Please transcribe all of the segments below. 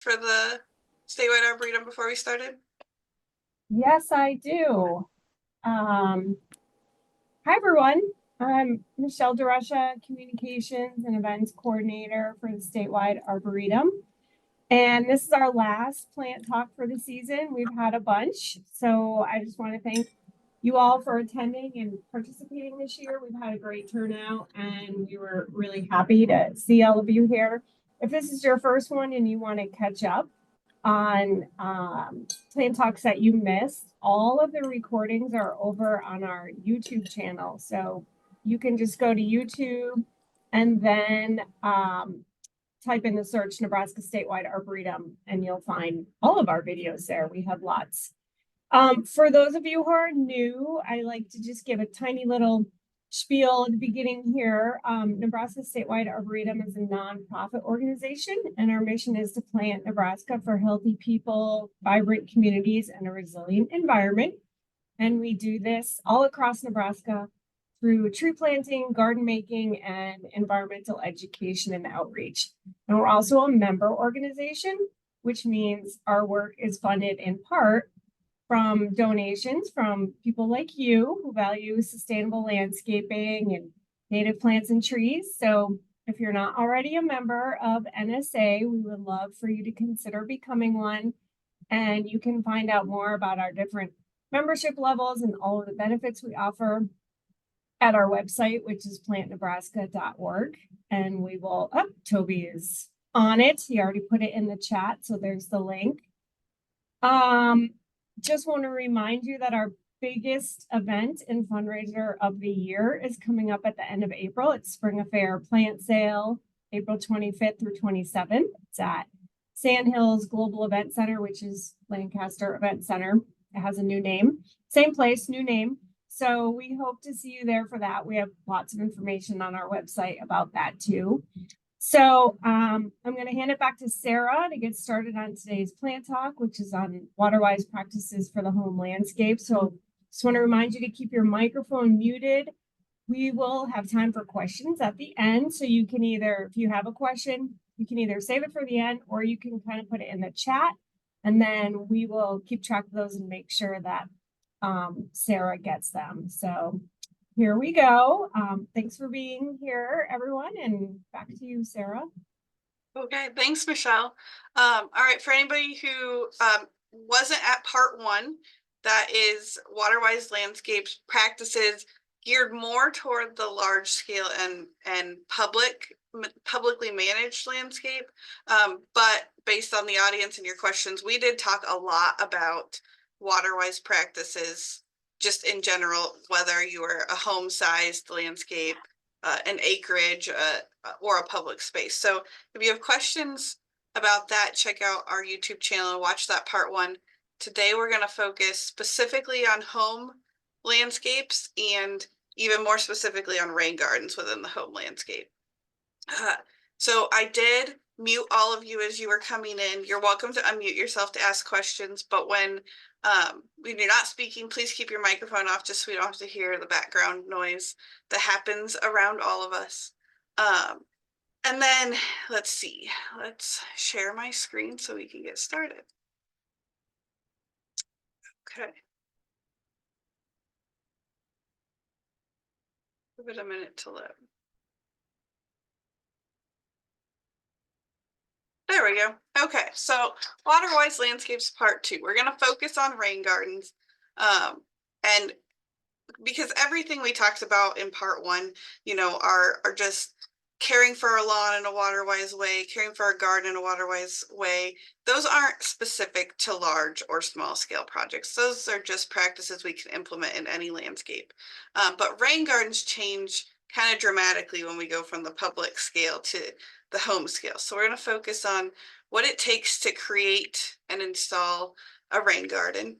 for the statewide arboretum before we started? Yes, I do. Um, Hi, everyone. I'm Michelle DeRusha, Communications and Events Coordinator for the Statewide Arboretum. And this is our last plant talk for the season. We've had a bunch. So I just want to thank you all for attending and participating this year. We've had a great turnout and we were really happy to see all of you here. If this is your first one and you want to catch up, on plant talks that you missed. All of the recordings are over on our YouTube channel. So you can just go to YouTube and then type in the search Nebraska Statewide Arboretum and you'll find all of our videos there. We have lots. For those of you who are new, I like to just give a tiny little spiel at the beginning here. Nebraska Statewide Arboretum is a nonprofit organization, and our mission is to plant Nebraska for healthy people, vibrant communities, and a resilient environment. And we do this all across Nebraska through tree planting, garden making, and environmental education and outreach. And we're also a member organization, which means our work is funded in part from donations from people like you who value sustainable landscaping and native plants and trees. So if you're not already a member of NSA, we would love for you to consider becoming one. And you can find out more about our different membership levels and all of the benefits we offer at our website, which is plantnebraska.org. And we will, oh, Toby is on it. He already put it in the chat. So there's the link. Just want to remind you that our biggest event and fundraiser of the year is coming up at the end of April. It's Spring Affair Plant Sale, April 25th through 27th. It's at Sandhills Global Event Center, which is Lancaster Event Center. It has a new name. Same place, new name. So we hope to see you there for that. We have lots of information on our website about that too. So I'm going to hand it back to Sarah to get started on today's plant talk, which is on waterwise practices for the home landscape. So just want to remind you to keep your microphone muted. We will have time for questions at the end. So you can either, if you have a question, you can either save it for the end or you can kind of put it in the chat. And then we will keep track of those and make sure that Sarah gets them. So here we go. Thanks for being here, everyone, and back to you, Sarah. Okay, thanks, Michelle. All right, for anybody who wasn't at part one, that is Waterwise Landscapes Practices geared more toward the large scale and publicly managed landscape. But based on the audience and your questions, we did talk a lot about waterwise practices just in general, whether you are a home-sized landscape, an acreage, or a public space. So if you have questions about that, check out our YouTube channel and watch that part one. Today, we're going to focus specifically on home landscapes and even more specifically on rain gardens within the home landscape. So I did mute all of you as you were coming in. You're welcome to unmute yourself to ask questions, but when you're not speaking, please keep your microphone off just so we don't have to hear the background noise that happens around all of us. And then let's see, let's share my screen so we can get started. Okay. Give it a minute to load. There we go. Okay, so Waterwise Landscapes Part 2. We're going to focus on rain gardens. And because everything we talked about in Part 1, are just caring for our lawn in a waterwise way, caring for our garden in a waterwise way. Those aren't specific to large or small scale projects. Those are just practices we can implement in any landscape. But rain gardens change kind of dramatically when we go from the public scale to the home scale. So we're going to focus on what it takes to create and install a rain garden.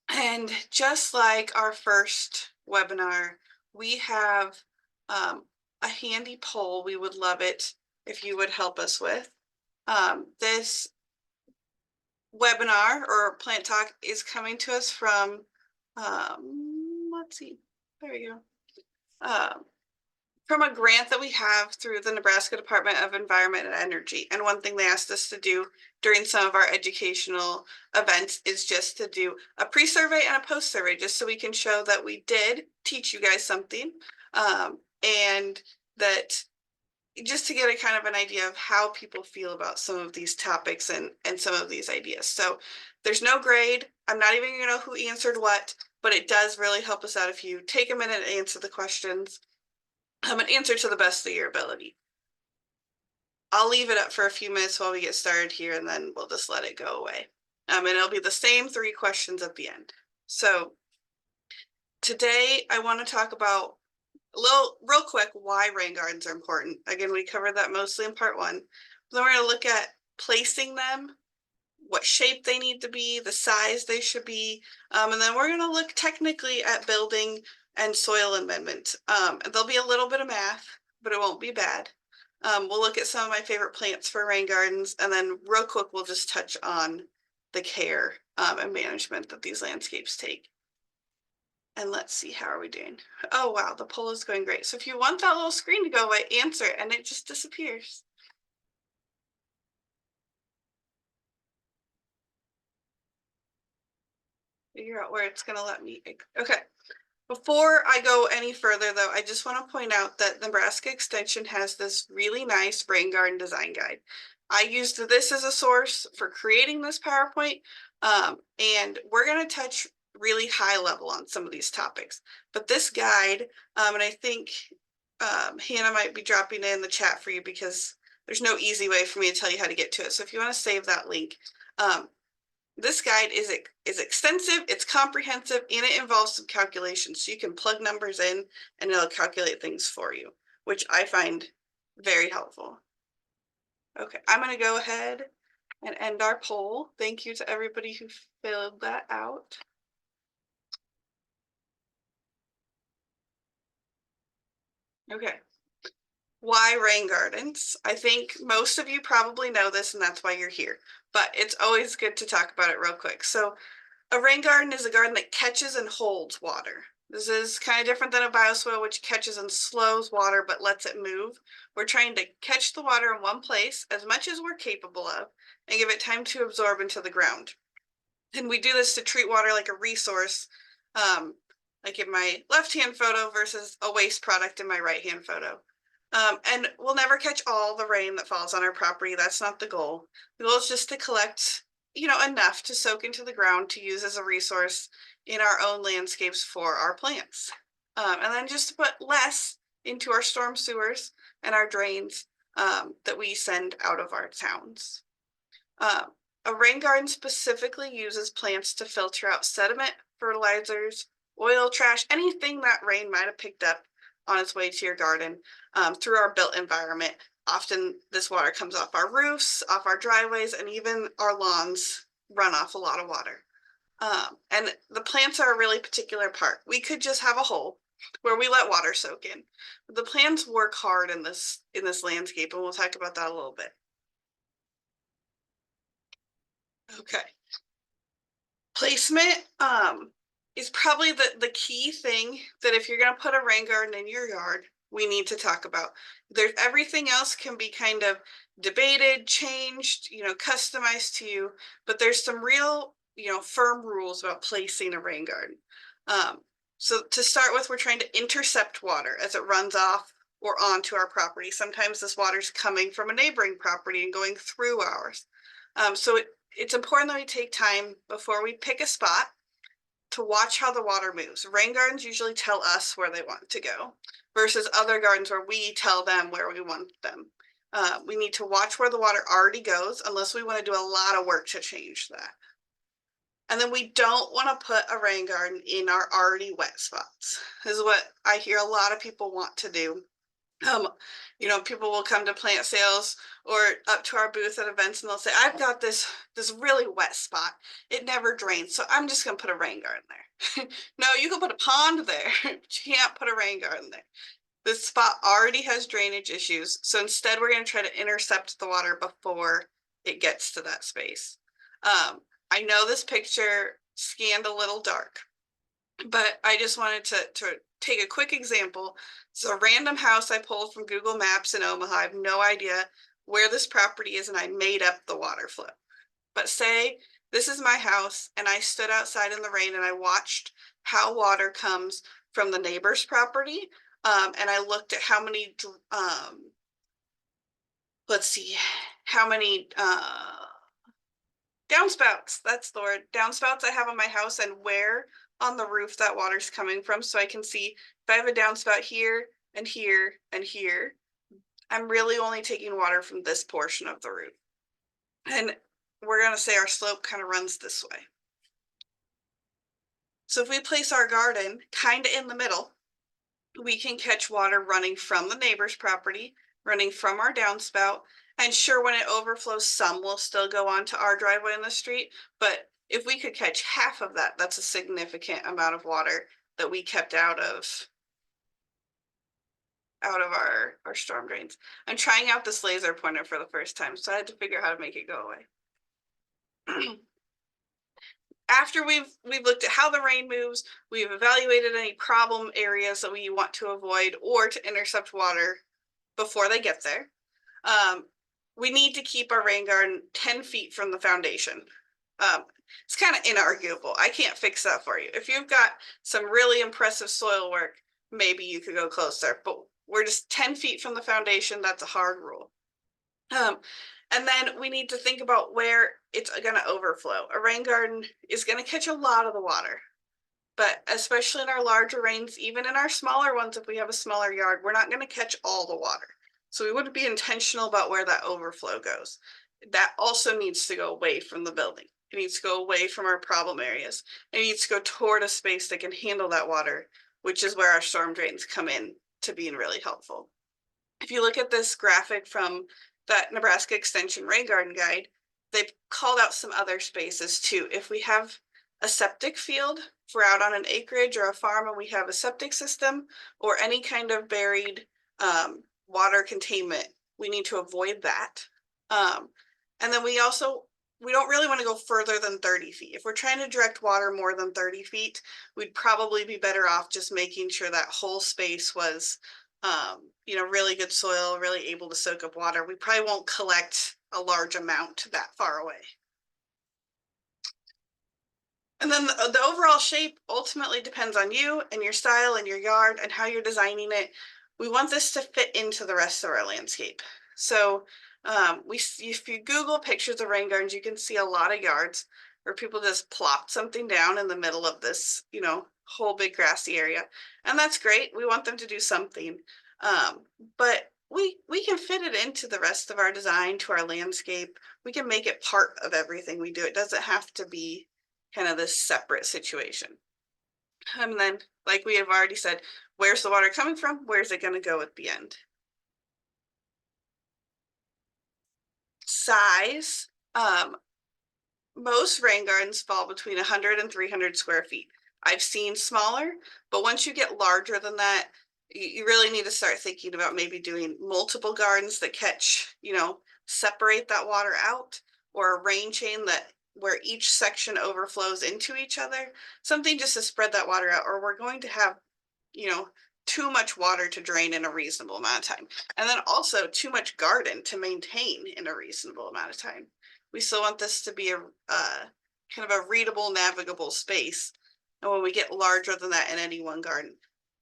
And just like our first webinar, we have a handy poll we would love it if you would help us with. This webinar or plant talk is coming to us from, let's see, there we go. from a grant that we have through the Nebraska Department of Environment and Energy. And one thing they asked us to do during some of our educational events is just to do a pre-survey and a post-survey, just so we can show that we did teach you guys something, and that just to get a kind of an idea of how people feel about some of these topics and some of these ideas. So there's no grade. I'm not even gonna know who answered what, but it does really help us out if you take a minute and answer the questions, and answer to the best of your ability. I'll leave it up for a few minutes while we get started here, and then we'll just let it go away. And it'll be the same 3 questions at the end. So today I want to talk about real quick why rain gardens are important. Again, we covered that mostly in part 1. Then we're going to look at placing them, what shape they need to be, the size they should be, and then we're going to look technically at building and soil amendment. There'll be a little bit of math, but it won't be bad. We'll look at some of my favorite plants for rain gardens, and then real quick we'll just touch on the care and management that these landscapes take. And let's see, how are we doing? Oh wow, the poll is going great. So if you want that little screen to go away, answer it, and it just disappears. Figure out where it's going to let me. Okay. Before I go any further, though, I just want to point out that Nebraska Extension has this really nice rain garden design guide. I used this as a source for creating this PowerPoint, and we're going to touch really high level on some of these topics. But this guide, and I think Hannah might be dropping it in the chat for you, because there's no easy way for me to tell you how to get to it. So if you want to save that link, this guide is extensive, it's comprehensive, and it involves some calculations. So you can plug numbers in and it'll calculate things for you, which I find very helpful. Okay, I'm going to go ahead and end our poll. Thank you to everybody who filled that out. Okay. Why rain gardens? I think most of you probably know this, and that's why you're here, but it's always good to talk about it real quick. So a rain garden is a garden that catches and holds water. This is kind of different than a bioswale, which catches and slows water but lets it move. We're trying to catch the water in one place as much as we're capable of and give it time to absorb into the ground. And we do this to treat water like a resource, like in my left-hand photo versus a waste product in my right-hand photo. And we'll never catch all the rain that falls on our property. That's not the goal. The goal is just to collect, enough to soak into the ground to use as a resource in our own landscapes for our plants. And then just to put less into our storm sewers and our drains that we send out of our towns. A rain garden specifically uses plants to filter out sediment, fertilizers, oil, trash, anything that rain might have picked up on its way to your garden through our built environment. Often this water comes off our roofs, off our driveways, and even our lawns run off a lot of water. And the plants are a really particular part. We could just have a hole where we let water soak in. But the plants work hard in this landscape, and we'll talk about that a little bit. Okay. Placement is probably the key thing that if you're going to put a rain garden in your yard, we need to talk about. There's everything else can be kind of debated, changed, customized to you, but there's some real, firm rules about placing a rain garden. So to start with, we're trying to intercept water as it runs off or onto our property. Sometimes this water's coming from a neighboring property and going through ours. So it's important that we take time before we pick a spot to watch how the water moves. Rain gardens usually tell us where they want to go versus other gardens where we tell them where we want them. We need to watch where the water already goes unless we want to do a lot of work to change that. And then we don't want to put a rain garden in our already wet spots. This is what I hear a lot of people want to do. People will come to plant sales or up to our booth at events and they'll say, I've got this really wet spot. It never drains, so I'm just going to put a rain garden there. No, you can put a pond there, but you can't put a rain garden there. This spot already has drainage issues, so instead we're going to try to intercept the water before it gets to that space. I know this picture scanned a little dark, but I just wanted to take a quick example It's a random house I pulled from Google Maps in Omaha. I have no idea where this property is, and I made up the water flow. But say this is my house, and I stood outside in the rain and I watched how water comes from the neighbor's property. And I looked at how many, let's see, how many downspouts, that's the word, downspouts I have on my house, and where on the roof that water's coming from. So I can see if I have a downspout here and here and here, I'm really only taking water from this portion of the roof. And we're going to say our slope kind of runs this way. So if we place our garden kind of in the middle, we can catch water running from the neighbor's property, running from our downspout. And sure, when it overflows, some will still go onto our driveway in the street. But if we could catch half of that, that's a significant amount of water that we kept out of our storm drains. I'm trying out this laser pointer for the first time, so I had to figure out how to make it go away. After we've looked at how the rain moves, we've evaluated any problem areas that we want to avoid or to intercept water before they get there. We need to keep our rain garden 10 feet from the foundation. It's kind of inarguable. I can't fix that for you. If you've got some really impressive soil work, maybe you could go closer, but we're just 10 feet from the foundation. That's a hard rule. And then we need to think about where it's going to overflow. A rain garden is going to catch a lot of the water, but especially in our larger rains, even in our smaller ones, if we have a smaller yard, we're not going to catch all the water. So we wouldn't be intentional about where that overflow goes. That also needs to go away from the building. It needs to go away from our problem areas. It needs to go toward a space that can handle that water, which is where our storm drains come in to being really helpful. If you look at this graphic from that Nebraska Extension Rain Garden Guide, they've called out some other spaces too. If we have a septic field, if we're out on an acreage or a farm and we have a septic system or any kind of buried water containment, we need to avoid that. And then we don't really want to go further than 30 feet. If we're trying to direct water more than 30 feet, we'd probably be better off just making sure that whole space was really good soil, really able to soak up water. We probably won't collect a large amount that far away. And then the overall shape ultimately depends on you and your style and your yard and how you're designing it. We want this to fit into the rest of our landscape. So if you Google pictures of rain gardens, you can see a lot of yards where people just plopped something down in the middle of this, whole big grassy area. And that's great. We want them to do something. But we can fit it into the rest of our design, to our landscape. We can make it part of everything we do. It doesn't have to be kind of this separate situation. And then, like we have already said, where's the water coming from? Where's it going to go at the end? Size. Most rain gardens fall between 100 and 300 square feet. I've seen smaller, but once you get larger than that, you really need to start thinking about maybe doing multiple gardens that catch, separate that water out, or a rain chain where each section overflows into each other, something just to spread that water out, or we're going to have, too much water to drain in a reasonable amount of time. And then also too much garden to maintain in a reasonable amount of time. We still want this to be a kind of a readable, navigable space. And when we get larger than that in any one garden,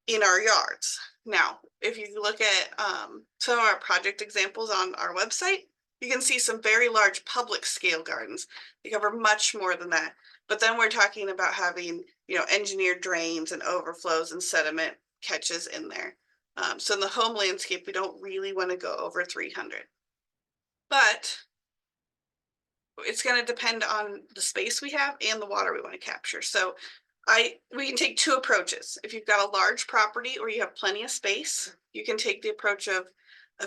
in our yards. Now, if you look at some of our project examples on our website, you can see some very large public scale gardens. They cover much more than that. But then we're talking about having, engineered drains and overflows and sediment catches in there. So in the home landscape, we don't really want to go over 300. But it's going to depend on the space we have and the water we want to capture. So we can take two approaches. If you've got a large property or you have plenty of space, you can take the approach of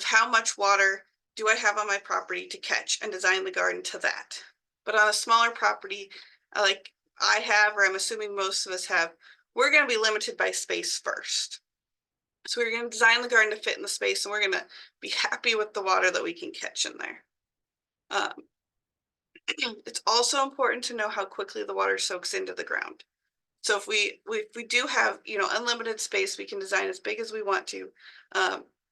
how much water do I have on my property to catch, and design the garden to that. But on a smaller property, like I have, or I'm assuming most of us have, we're going to be limited by space first. So we're going to design the garden to fit in the space, and we're going to be happy with the water that we can catch in there. It's also important to know how quickly the water soaks into the ground. So if we do have, you know, unlimited space, we can design as big as we want to.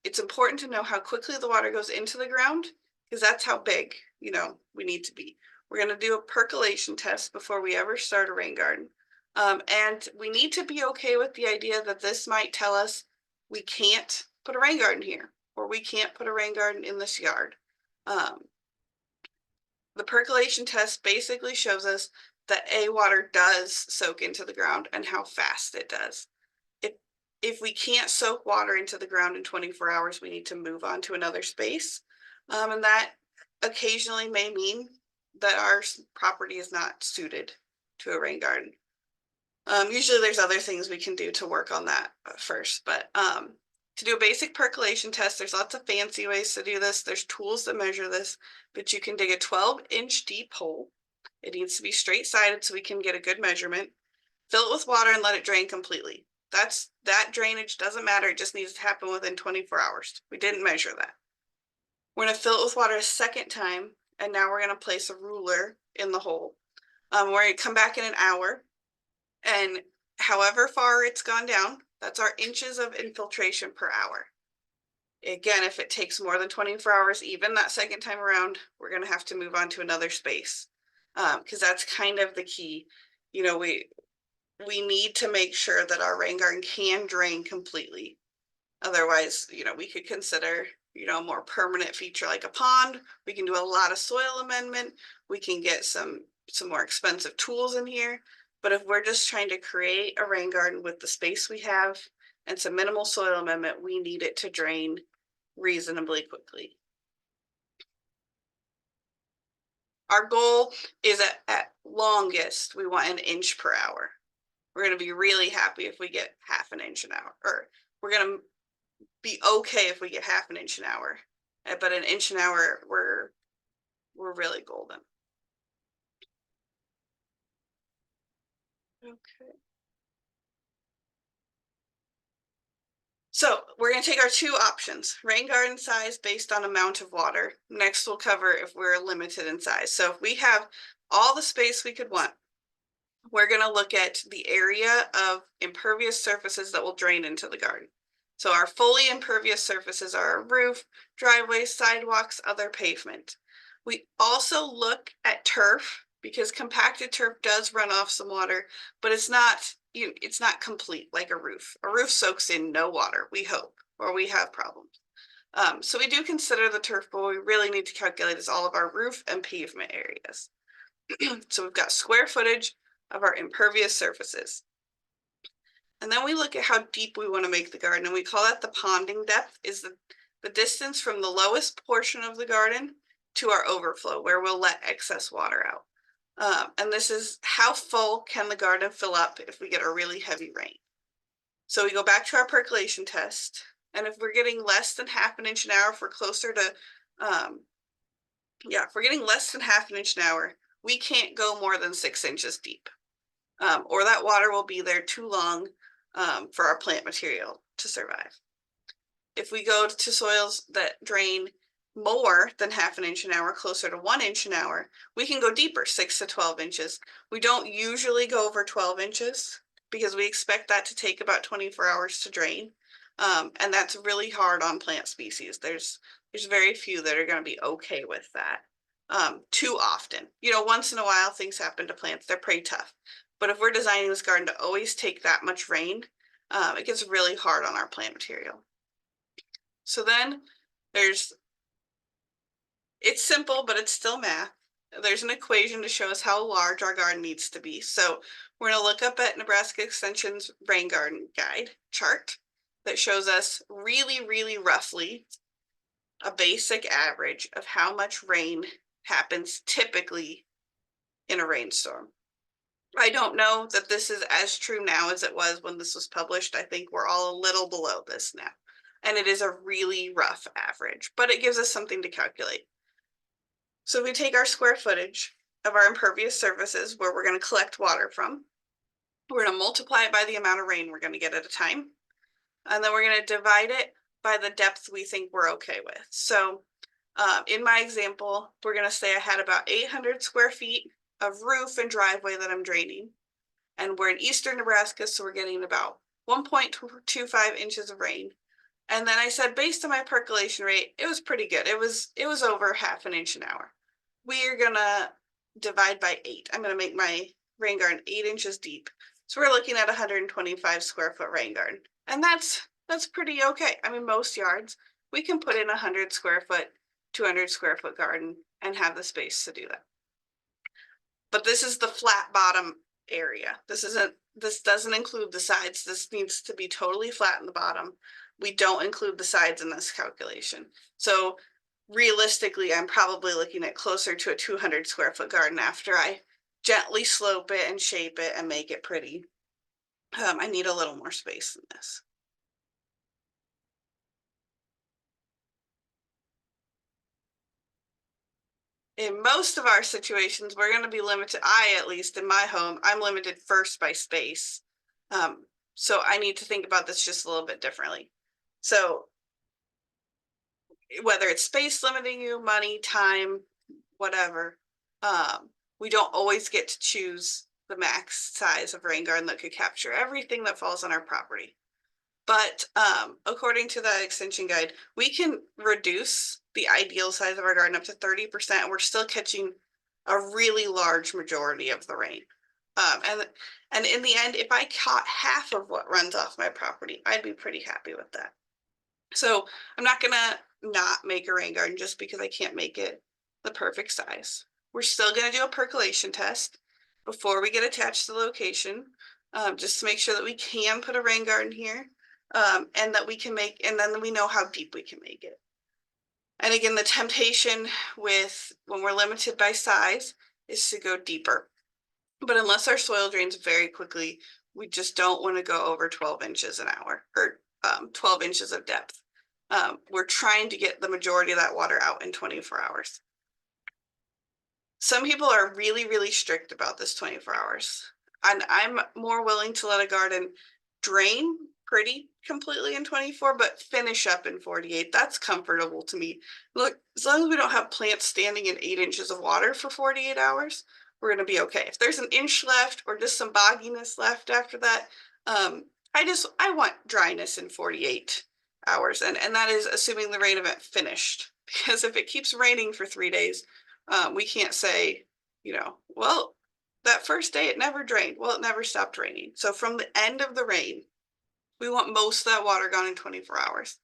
It's important to know how quickly the water goes into the ground, because that's how big, you know, we need to be. We're going to do a percolation test before we ever start a rain garden. And we need to be okay with the idea that this might tell us we can't put a rain garden here, or we can't put a rain garden in this yard. The percolation test basically shows us that water does soak into the ground and how fast it does. If we can't soak water into the ground in 24 hours, we need to move on to another space. And that occasionally may mean that our property is not suited to a rain garden. Usually there's other things we can do to work on that first, but to do a basic percolation test, there's lots of fancy ways to do this. There's tools that measure this, but you can dig a 12-inch deep hole. It needs to be straight sided so we can get a good measurement. Fill it with water and let it drain completely. That drainage doesn't matter. It just needs to happen within 24 hours. We didn't measure that. We're going to fill it with water a second time, and now we're going to place a ruler in the hole. We're going to come back in an hour, and however far it's gone down, that's our inches of infiltration per hour. Again, if it takes more than 24 hours, even that second time around, we're going to have to move on to another space, because that's kind of the key. You know, we need to make sure that our rain garden can drain completely. Otherwise, you know, we could consider, you know, a more permanent feature like a pond. We can do a lot of soil amendment. We can get some more expensive tools in here. But if we're just trying to create a rain garden with the space we have and some minimal soil amendment, we need it to drain reasonably quickly. Our goal is at longest, we want 1 inch per hour. We're going to be really happy if we get 1/2 inch an hour, or we're going to be okay if we get 1/2 inch an hour. But 1 inch an hour, we're really golden. Okay. So we're going to take our 2 options: rain garden size based on amount of water. Next, we'll cover if we're limited in size. So if we have all the space we could want, we're going to look at the area of impervious surfaces that will drain into the garden. So our fully impervious surfaces are our roof, driveways, sidewalks, other pavement. We also look at turf, because compacted turf does run off some water, but it's not complete like a roof. A roof soaks in no water, we hope, or we have problems. So we do consider the turf, but what we really need to calculate is all of our roof and pavement areas. So we've got square footage of our impervious surfaces. And then we look at how deep we want to make the garden, and we call that the ponding depth, is the distance from the lowest portion of the garden to our overflow, where we'll let excess water out. And this is how full can the garden fill up if we get a really heavy rain. So we go back to our percolation test, and if we're getting less than 1/2 inch an hour, if we're closer to, if we're getting less than 1/2 inch an hour, we can't go more than 6 inches deep, or that water will be there too long for our plant material to survive. If we go to soils that drain more than 1/2 inch an hour, closer to 1 inch an hour, we can go deeper, 6 to 12 inches. We don't usually go over 12 inches because we expect that to take about 24 hours to drain. And that's really hard on plant species. There's very few that are going to be okay with that. Too often, you know, once in a while things happen to plants. They're pretty tough. But if we're designing this garden to always take that much rain, it gets really hard on our plant material. So then it's simple, but it's still math. There's an equation to show us how large our garden needs to be. So we're going to look up at Nebraska Extension's rain garden guide chart that shows us really, really roughly a basic average of how much rain happens typically in a rainstorm. I don't know that this is as true now as it was when this was published. I think we're all a little below this now. And it is a really rough average, but it gives us something to calculate. So we take our square footage of our impervious surfaces where we're going to collect water from. We're going to multiply it by the amount of rain we're going to get at a time. And then we're going to divide it by the depth we think we're okay with. So in my example, we're going to say I had about 800 square feet of roof and driveway that I'm draining. and we're in eastern Nebraska, so we're getting about 1.25 inches of rain. And then I said, based on my percolation rate, it was pretty good. It was over half an inch an hour. We are gonna divide by 8. I'm gonna make my rain garden 8 inches deep. So we're looking at 125 square foot rain garden. And that's pretty okay. I mean, most yards, we can put in 100 square foot, 200 square foot garden and have the space to do that. But this is the flat bottom area. This doesn't include the sides. This needs to be totally flat in the bottom. We don't include the sides in this calculation. So realistically, I'm probably looking at closer to a 200 square foot garden after I gently slope it and shape it and make it pretty. I need a little more space than this. In most of our situations, we're going to be limited. At least in my home, I'm limited first by space. So I need to think about this just a little bit differently. So whether it's space limiting you, money, time, whatever, we don't always get to choose the max size of rain garden that could capture everything that falls on our property. But according to the extension guide, we can reduce the ideal size of our garden up to 30%, and we're still catching a really large majority of the rain. And in the end, if I caught half of what runs off my property, I'd be pretty happy with that. So I'm not gonna not make a rain garden just because I can't make it the perfect size. We're still gonna do a percolation test before we get attached to the location, just to make sure that we can put a rain garden here, and that we can make, and then we know how deep we can make it. And again, the temptation with when we're limited by size is to go deeper. But unless our soil drains very quickly, we just don't want to go over 12 inches an hour or 12 inches of depth. We're trying to get the majority of that water out in 24 hours. Some people are really, really strict about this 24 hours. And I'm more willing to let a garden drain pretty completely in 24, but finish up in 48. That's comfortable to me. Look, as long as we don't have plants standing in 8 inches of water for 48 hours, we're gonna be okay. If there's an inch left or just some bogginess left after that, I want dryness in 48 hours. And that is assuming the rain event finished. Because if it keeps raining for 3 days, we can't say, well, that first day it never drained. Well, it never stopped raining. So from the end of the rain, we want most of that water gone in 24 hours.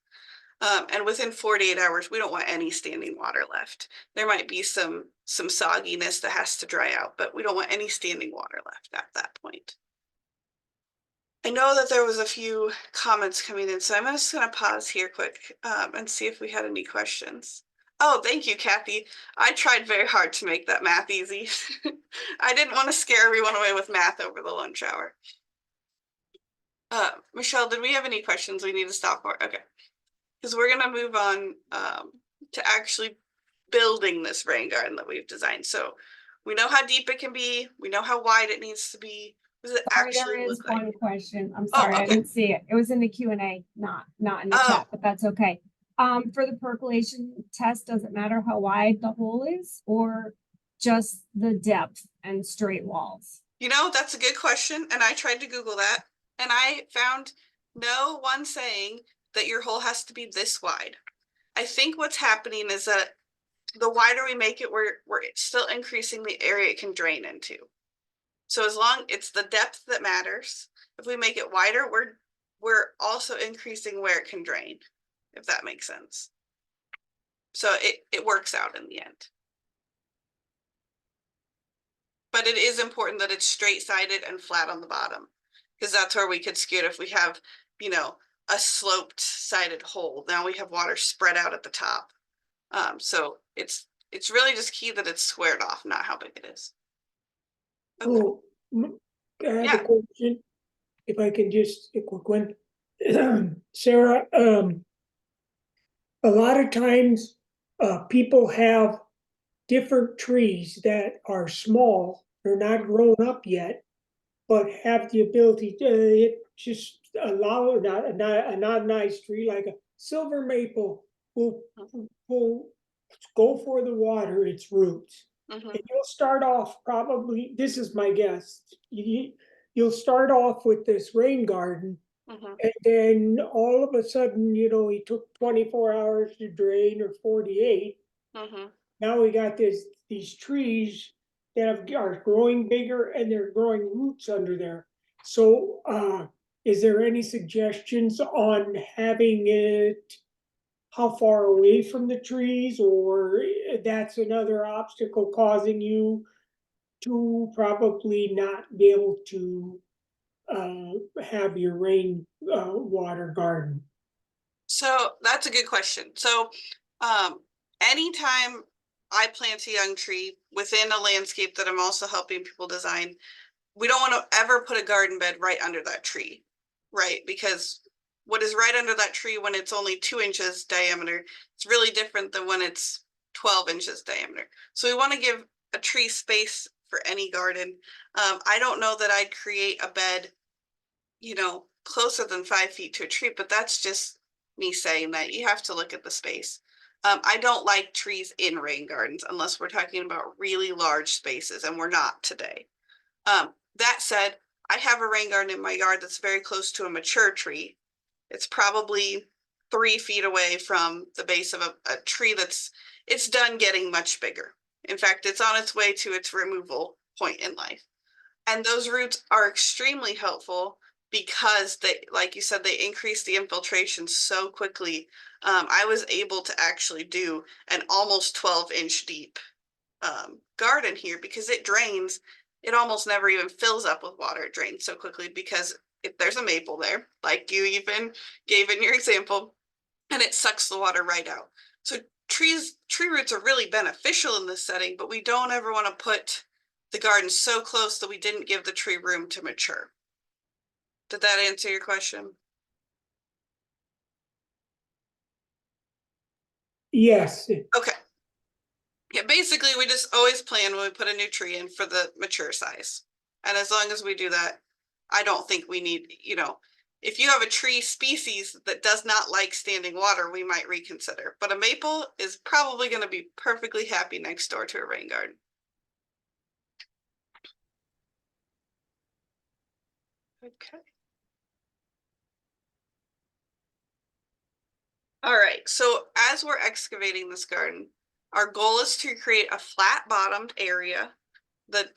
And within 48 hours, we don't want any standing water left. There might be some sogginess that has to dry out, but we don't want any standing water left at that point. I know that there was a few comments coming in, so I'm just going to pause here quick and see if we had any questions. Oh, thank you, Kathy. I tried very hard to make that math easy. I didn't want to scare everyone away with math over the lunch hour. Michelle, did we have any questions we need to stop for? Okay. Because we're going to move on to actually building this rain garden that we've designed. So we know how deep it can be. We know how wide it needs to be. What does it actually There is look like? one question. I'm sorry, okay. I didn't see it. It was in the Q&A, not in the chat, but that's okay. For the percolation test, does it matter how wide the hole is or just the depth and straight walls? That's a good question. And I tried to Google that and I found no one saying that your hole has to be this wide. I think what's happening is that the wider we make it, we're still increasing the area it can drain into. So as long it's the depth that matters. If we make it wider, we're also increasing where it can drain, if that makes sense. So it works out in the end. But it is important that it's straight-sided and flat on the bottom, because that's where we could skew it if we have, a sloped sided hole. Now we have water spread out at the top. So it's really just key that it's squared off, not how big it is. Okay. Oh, I have a question. If I can just a quick one. Sarah, a lot of times people have different trees that are small, they're not grown up yet, but have the ability to just allow a not nice tree like a silver maple will go for the water, its roots. And you'll start off probably, this is my guess, you'll start off with this rain garden, Mhm. and then all of a sudden, it took 24 hours to drain or 48. Mhm. Now we got these trees that are growing bigger and they're growing roots under there. So, is there any suggestions on having it how far away from the trees, or that's another obstacle causing you to probably not be able to have your rain water garden? So that's a good question. So, anytime I plant a young tree within a landscape that I'm also helping people design, we don't want to ever put a garden bed right under that tree, right? Because what is right under that tree when it's only 2 inches diameter, it's really different than when it's 12 inches diameter. So we want to give a tree space for any garden. I don't know that I'd create a bed, closer than 5 feet to a tree, but that's just me saying that. You have to look at the space. I don't like trees in rain gardens unless we're talking about really large spaces, and we're not today. That said, I have a rain garden in my yard that's very close to a mature tree. It's probably 3 feet away from the base of a tree it's done getting much bigger. In fact, it's on its way to its removal point in life. And those roots are extremely helpful because they, like you said, they increase the infiltration so quickly. I was able to actually do an almost 12-inch deep garden here because it drains. It almost never even fills up with water. It drains so quickly because if there's a maple there, like you even gave in your example, and it sucks the water right out. So tree roots are really beneficial in this setting, but we don't ever want to put the garden so close that we didn't give the tree room to mature. Did that answer your question? Yes. Okay. Yeah, basically we just always plan when we put a new tree in for the mature size. And as long as we do that, I don't think we need, if you have a tree species that does not like standing water, we might reconsider. But a maple is probably going to be perfectly happy next door to a rain garden. Okay. All right, so as we're excavating this garden, our goal is to create a flat bottomed area, the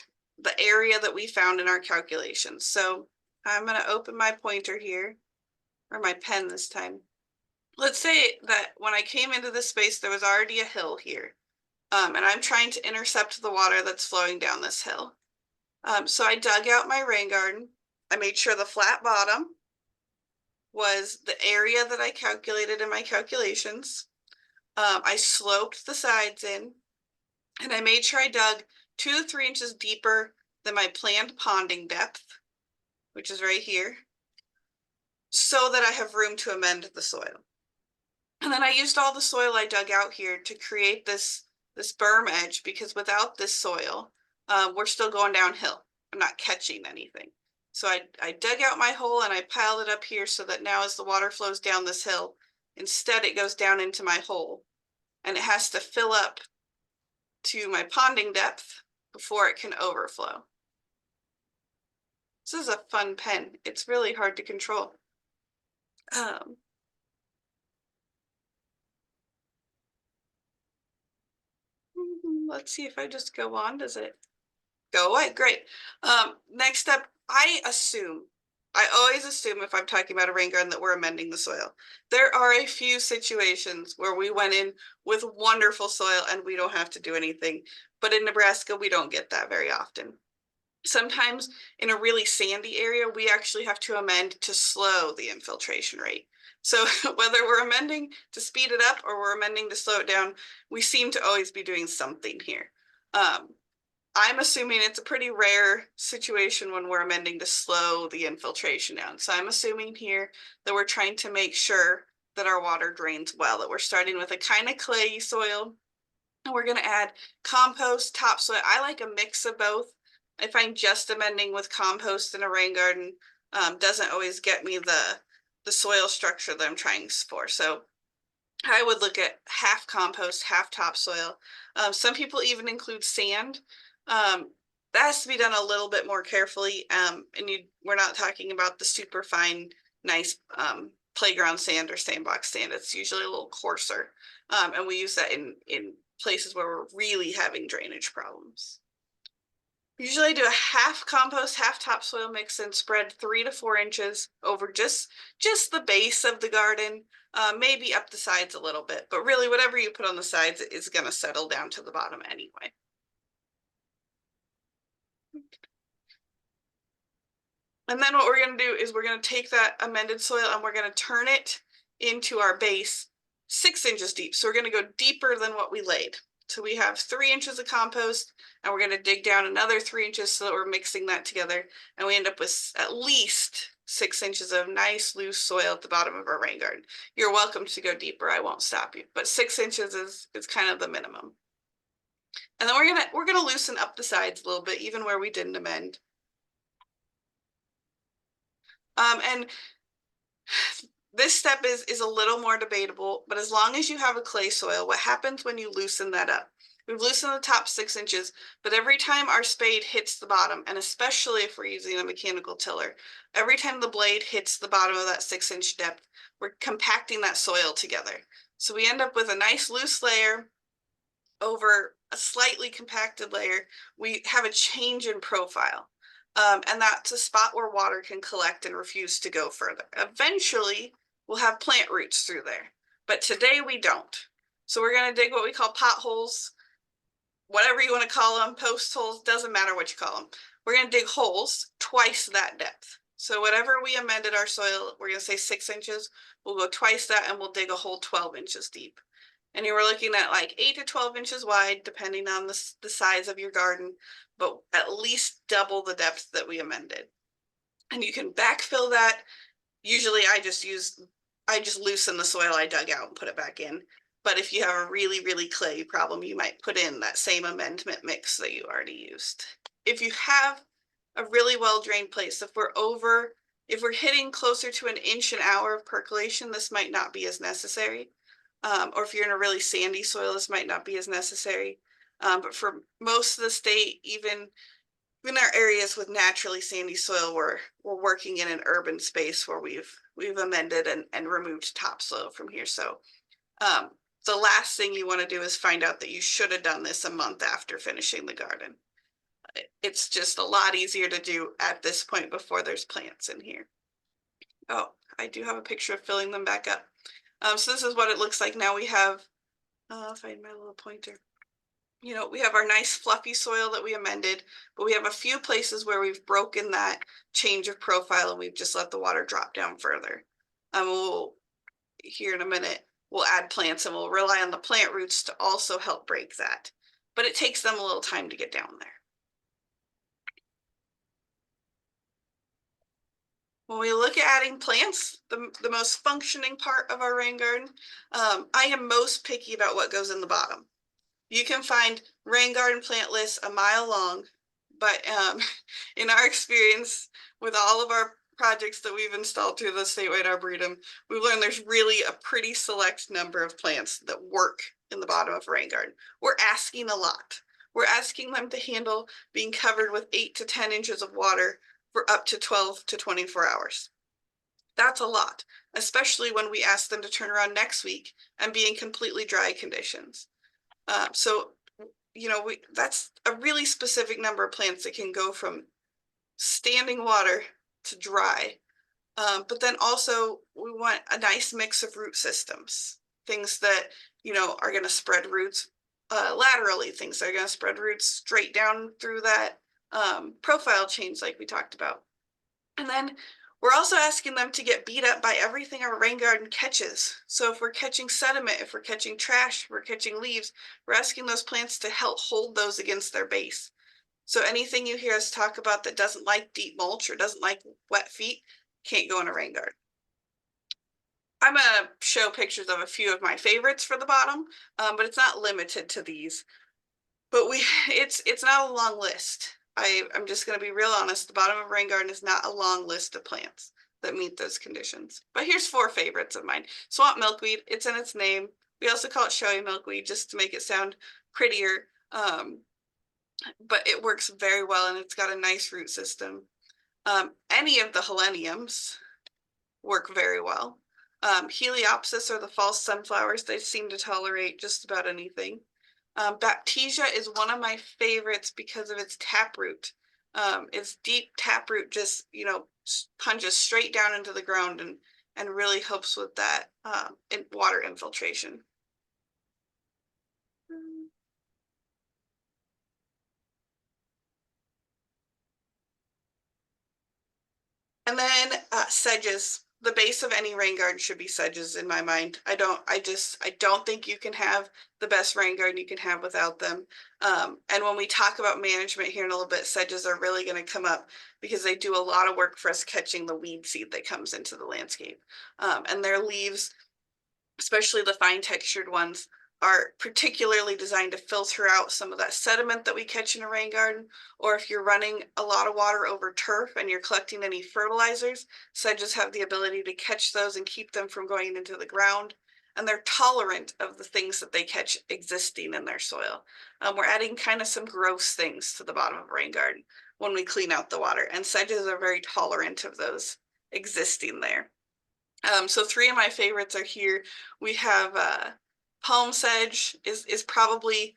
area that we found in our calculations. So I'm going to open my pointer here, or my pen this time. Let's say that when I came into this space, there was already a hill here. And I'm trying to intercept the water that's flowing down this hill. So I dug out my rain garden. I made sure the flat bottom was the area that I calculated in my calculations. I sloped the sides in, and I made sure I dug 2 to 3 inches deeper than my planned ponding depth, which is right here, so that I have room to amend the soil. And then I used all the soil I dug out here to create this berm edge, because without this soil, we're still going downhill. I'm not catching anything. So I dug out my hole and I piled it up here so that now as the water flows down this hill, instead it goes down into my hole, and it has to fill up to my ponding depth before it can overflow. This is a fun pen. It's really hard to control. Let's see if I just go on. Does it go away? Great. Next up, I always assume if I'm talking about a rain garden that we're amending the soil. There are a few situations where we went in with wonderful soil and we don't have to do anything. But in Nebraska, we don't get that very often. Sometimes in a really sandy area, we actually have to amend to slow the infiltration rate. So whether we're amending to speed it up or we're amending to slow it down, we seem to always be doing something here. I'm assuming it's a pretty rare situation when we're amending to slow the infiltration down. So I'm assuming here that we're trying to make sure that our water drains well, that we're starting with a kind of clayey soil. And we're going to add compost, topsoil. I like a mix of both. I find just amending with compost in a rain garden doesn't always get me the soil structure that I'm trying for. So I would look at half compost, half topsoil. Some people even include sand. That has to be done a little bit more carefully. And we're not talking about the super fine, nice playground sand or sandbox sand. It's usually a little coarser. And we use that in places where we're really having drainage problems. Usually I do a half compost, half topsoil mix and spread 3 to 4 inches over just the base of the garden, maybe up the sides a little bit, but really whatever you put on the sides is going to settle down to the bottom anyway. And then what we're going to do is we're going to take that amended soil and we're going to turn it into our base 6 inches deep. So we're going to go deeper than what we laid. So we have 3 inches of compost and we're going to dig down another 3 inches so that we're mixing that together. And we end up with at least 6 inches of nice loose soil at the bottom of our rain garden. You're welcome to go deeper. I won't stop you, but 6 inches is kind of the minimum. And then we're gonna loosen up the sides a little bit, even where we didn't amend. And this step is a little more debatable, but as long as you have a clay soil, what happens when you loosen that up? We've loosened the top 6 inches, but every time our spade hits the bottom, and especially if we're using a mechanical tiller, every time the blade hits the bottom of that 6-inch depth, we're compacting that soil together. So we end up with a nice loose layer over a slightly compacted layer. We have a change in profile. And that's a spot where water can collect and refuse to go further. Eventually, we'll have plant roots through there, but today we don't. So we're going to dig what we call potholes, whatever you want to call them, post holes, doesn't matter what you call them. We're going to dig holes twice that depth. So whatever we amended our soil, we're going to say 6 inches, we'll go twice that and we'll dig a hole 12 inches deep. And you were looking at like 8 to 12 inches wide, depending on the size of your garden, but at least double the depth that we amended. And you can backfill that. Usually I just loosen the soil I dug out and put it back in. But if you have a really, really clayey problem, you might put in that same amendment mix that you already used. If you have a really well-drained place, if we're hitting closer to 1 inch an hour of percolation, this might not be as necessary. Or if you're in a really sandy soil, this might not be as necessary. But for most of the state, even in our areas with naturally sandy soil, we're working in an urban space where we've amended and removed topsoil from here. So the last thing you want to do is find out that you should have done this a month after finishing the garden. It's just a lot easier to do at this point before there's plants in here. Oh, I do have a picture of filling them back up. So this is what it looks like now. We have, I'll find my little pointer. You know, we have our nice fluffy soil that we amended, but we have a few places where we've broken that change of profile and we've just let the water drop down further. We'll, here in a minute, we'll add plants and we'll rely on the plant roots to also help break that. But it takes them a little time to get down there. When we look at adding plants, the most functioning part of our rain garden, I am most picky about what goes in the bottom. You can find rain garden plant lists a mile long, but in our experience with all of our projects that we've installed through the statewide arboretum, we've learned there's really a pretty select number of plants that work in the bottom of a rain garden. We're asking a lot. We're asking them to handle being covered with 8 to 10 inches of water for up to 12 to 24 hours. That's a lot, especially when we ask them to turn around next week and be in completely dry conditions. So, you know, that's a really specific number of plants that can go from standing water to dry. But then also we want a nice mix of root systems, things that, you know, are going to spread roots laterally, things that are going to spread roots straight down through that profile change like we talked about. And then we're also asking them to get beat up by everything our rain garden catches. So if we're catching sediment, if we're catching trash, if we're catching leaves, we're asking those plants to help hold those against their base. So anything you hear us talk about that doesn't like deep mulch or doesn't like wet feet can't go in a rain garden. I'm going to show pictures of a few of my favorites for the bottom, but it's not limited to these. But it's not a long list. I'm just going to be real honest. The bottom of a rain garden is not a long list of plants that meet those conditions. But here's 4 favorites of mine. Swamp milkweed, it's in its name. We also call it showy milkweed just to make it sound prettier. but it works very well and it's got a nice root system. Any of the heleniums work very well. Heliopsis or the false sunflowers, they seem to tolerate just about anything. Baptisia is one of my favorites because of its taproot. Its deep taproot just, punches straight down into the ground and really helps with that water infiltration. And then sedges. The base of any rain garden should be sedges in my mind. I don't think you can have the best rain garden you can have without them. And when we talk about management here in a little bit, sedges are really going to come up because they do a lot of work for us catching the weed seed that comes into the landscape. And their leaves, especially the fine textured ones, are particularly designed to filter out some of that sediment that we catch in a rain garden. Or if you're running a lot of water over turf and you're collecting any fertilizers, sedges have the ability to catch those and keep them from going into the ground. And they're tolerant of the things that they catch existing in their soil. We're adding kind of some gross things to the bottom of a rain garden when we clean out the water, and sedges are very tolerant of those existing there. So 3 of my favorites are here. We have palm sedge is probably,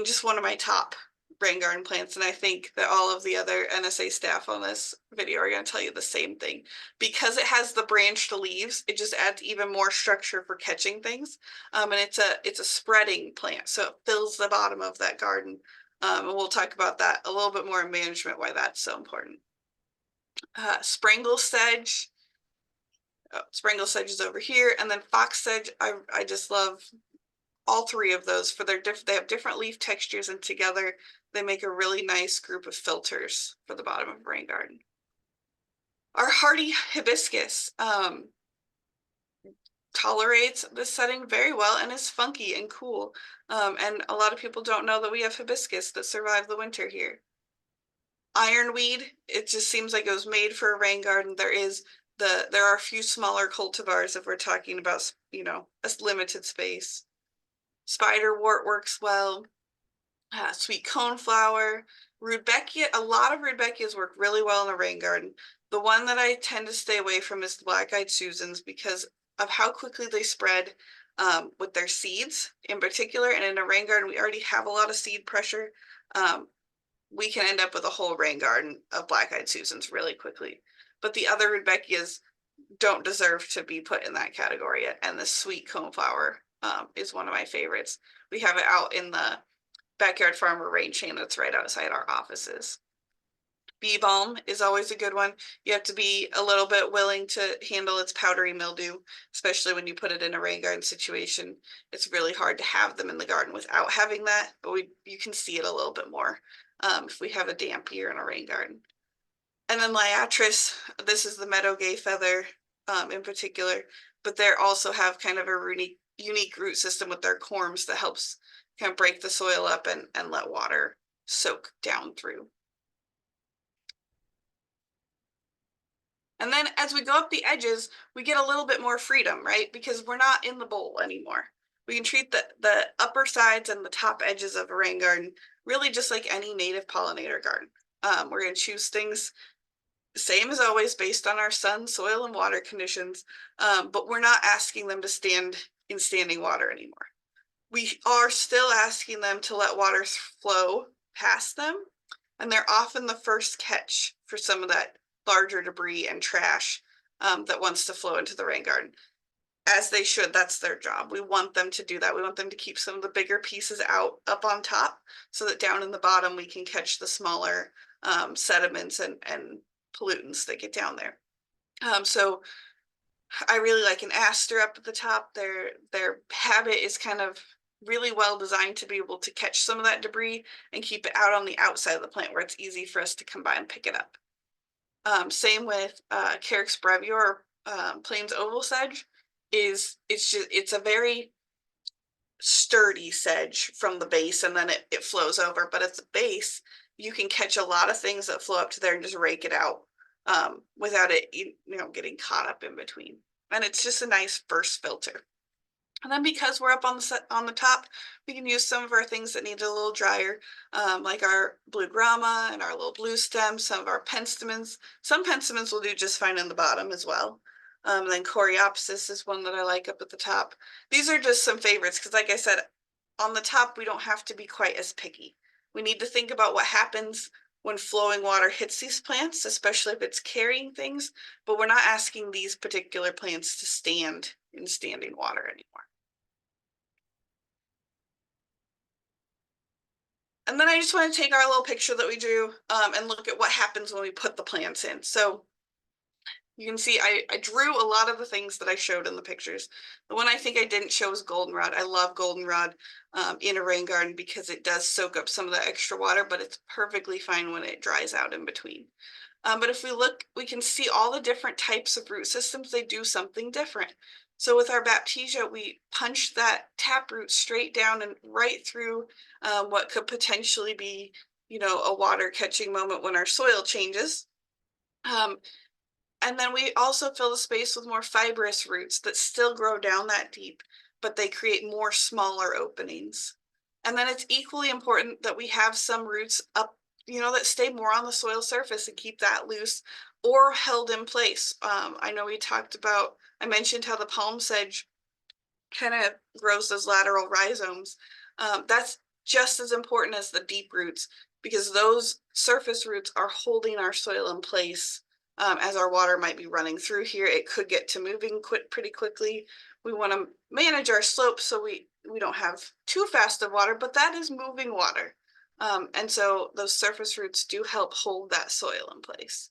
just one of my top rain garden plants. And I think that all of the other NSA staff on this video are going to tell you the same thing. Because it has the branched leaves, it just adds even more structure for catching things. And it's a spreading plant, so it fills the bottom of that garden. And we'll talk about that a little bit more in management, why that's so important. Sprangle sedge. Sprangle sedge is over here, and then fox sedge. I just love all 3 of those for their they have different leaf textures, and together they make a really nice group of filters for the bottom of a rain garden. Our hardy hibiscus tolerates this setting very well and is funky and cool. And a lot of people don't know that we have hibiscus that survive the winter here. Ironweed, it just seems like it was made for a rain garden. There are a few smaller cultivars if we're talking about, a limited space. Spiderwort works well. Sweet coneflower, rudbeckia. A lot of rudbeckias work really well in a rain garden. The one that I tend to stay away from is the black-eyed Susans because of how quickly they spread with their seeds in particular. And in a rain garden, we already have a lot of seed pressure. We can end up with a whole rain garden of black-eyed Susans really quickly. But the other rudbeckias don't deserve to be put in that category yet. And the sweet coneflower is one of my favorites. We have it out in the backyard farmer rain chain that's right outside our offices. Bee balm is always a good one. You have to be a little bit willing to handle its powdery mildew, especially when you put it in a rain garden situation. It's really hard to have them in the garden without having that, but you can see it a little bit more if we have a damp year in a rain garden. And then liatris, this is the meadow gay feather in particular, but they also have kind of a unique root system with their corms that helps kind of break the soil up and let water soak down through. And then as we go up the edges, we get a little bit more freedom, right? Because we're not in the bowl anymore. We can treat the upper sides and the top edges of a rain garden really just like any native pollinator garden. We're going to choose things same as always based on our sun, soil, and water conditions, but we're not asking them to stand in standing water anymore. We are still asking them to let water flow past them, and they're often the first catch for some of that larger debris and trash that wants to flow into the rain garden. As they should, that's their job. We want them to do that. We want them to keep some of the bigger pieces up on top so that down in the bottom we can catch the smaller sediments and pollutants that get down there. So I really like an aster up at the top. Their habit is kind of really well designed to be able to catch some of that debris and keep it out on the outside of the plant where it's easy for us to come by and pick it up. Same with Carex brevior, Plains oval sedge. It's a very sturdy sedge from the base, and then it flows over. But at the base, you can catch a lot of things that flow up to there and just rake it out without it, getting caught up in between. And it's just a nice first filter. And then because we're up on the top, we can use some of our things that need a little drier, like our blue grama and our little blue stem, some of our penstemons. Some penstemons will do just fine on the bottom as well. Then coreopsis is one that I like up at the top. These are just some favorites because, like I said, on the top, we don't have to be quite as picky. We need to think about what happens when flowing water hits these plants, especially if it's carrying things, but we're not asking these particular plants to stand in standing water anymore. And then I just want to take our little picture that we drew and look at what happens when we put the plants in. So you can see I drew a lot of the things that I showed in the pictures. The one I think I didn't show was goldenrod. I love goldenrod in a rain garden because it does soak up some of that extra water, but it's perfectly fine when it dries out in between. But if we look, we can see all the different types of root systems. They do something different. So with our Baptisia, we punch that taproot straight down and right through what could potentially be, a water catching moment when our soil changes. And then we also fill the space with more fibrous roots that still grow down that deep, but they create more smaller openings. And then it's equally important that we have some roots up, that stay more on the soil surface and keep that loose or held in place. I know I mentioned how the palm sedge kind of grows those lateral rhizomes. That's just as important as the deep roots because those surface roots are holding our soil in place. As our water might be running through here, it could get to moving pretty quickly. We want to manage our slope so we don't have too fast of water, but that is moving water. And so those surface roots do help hold that soil in place.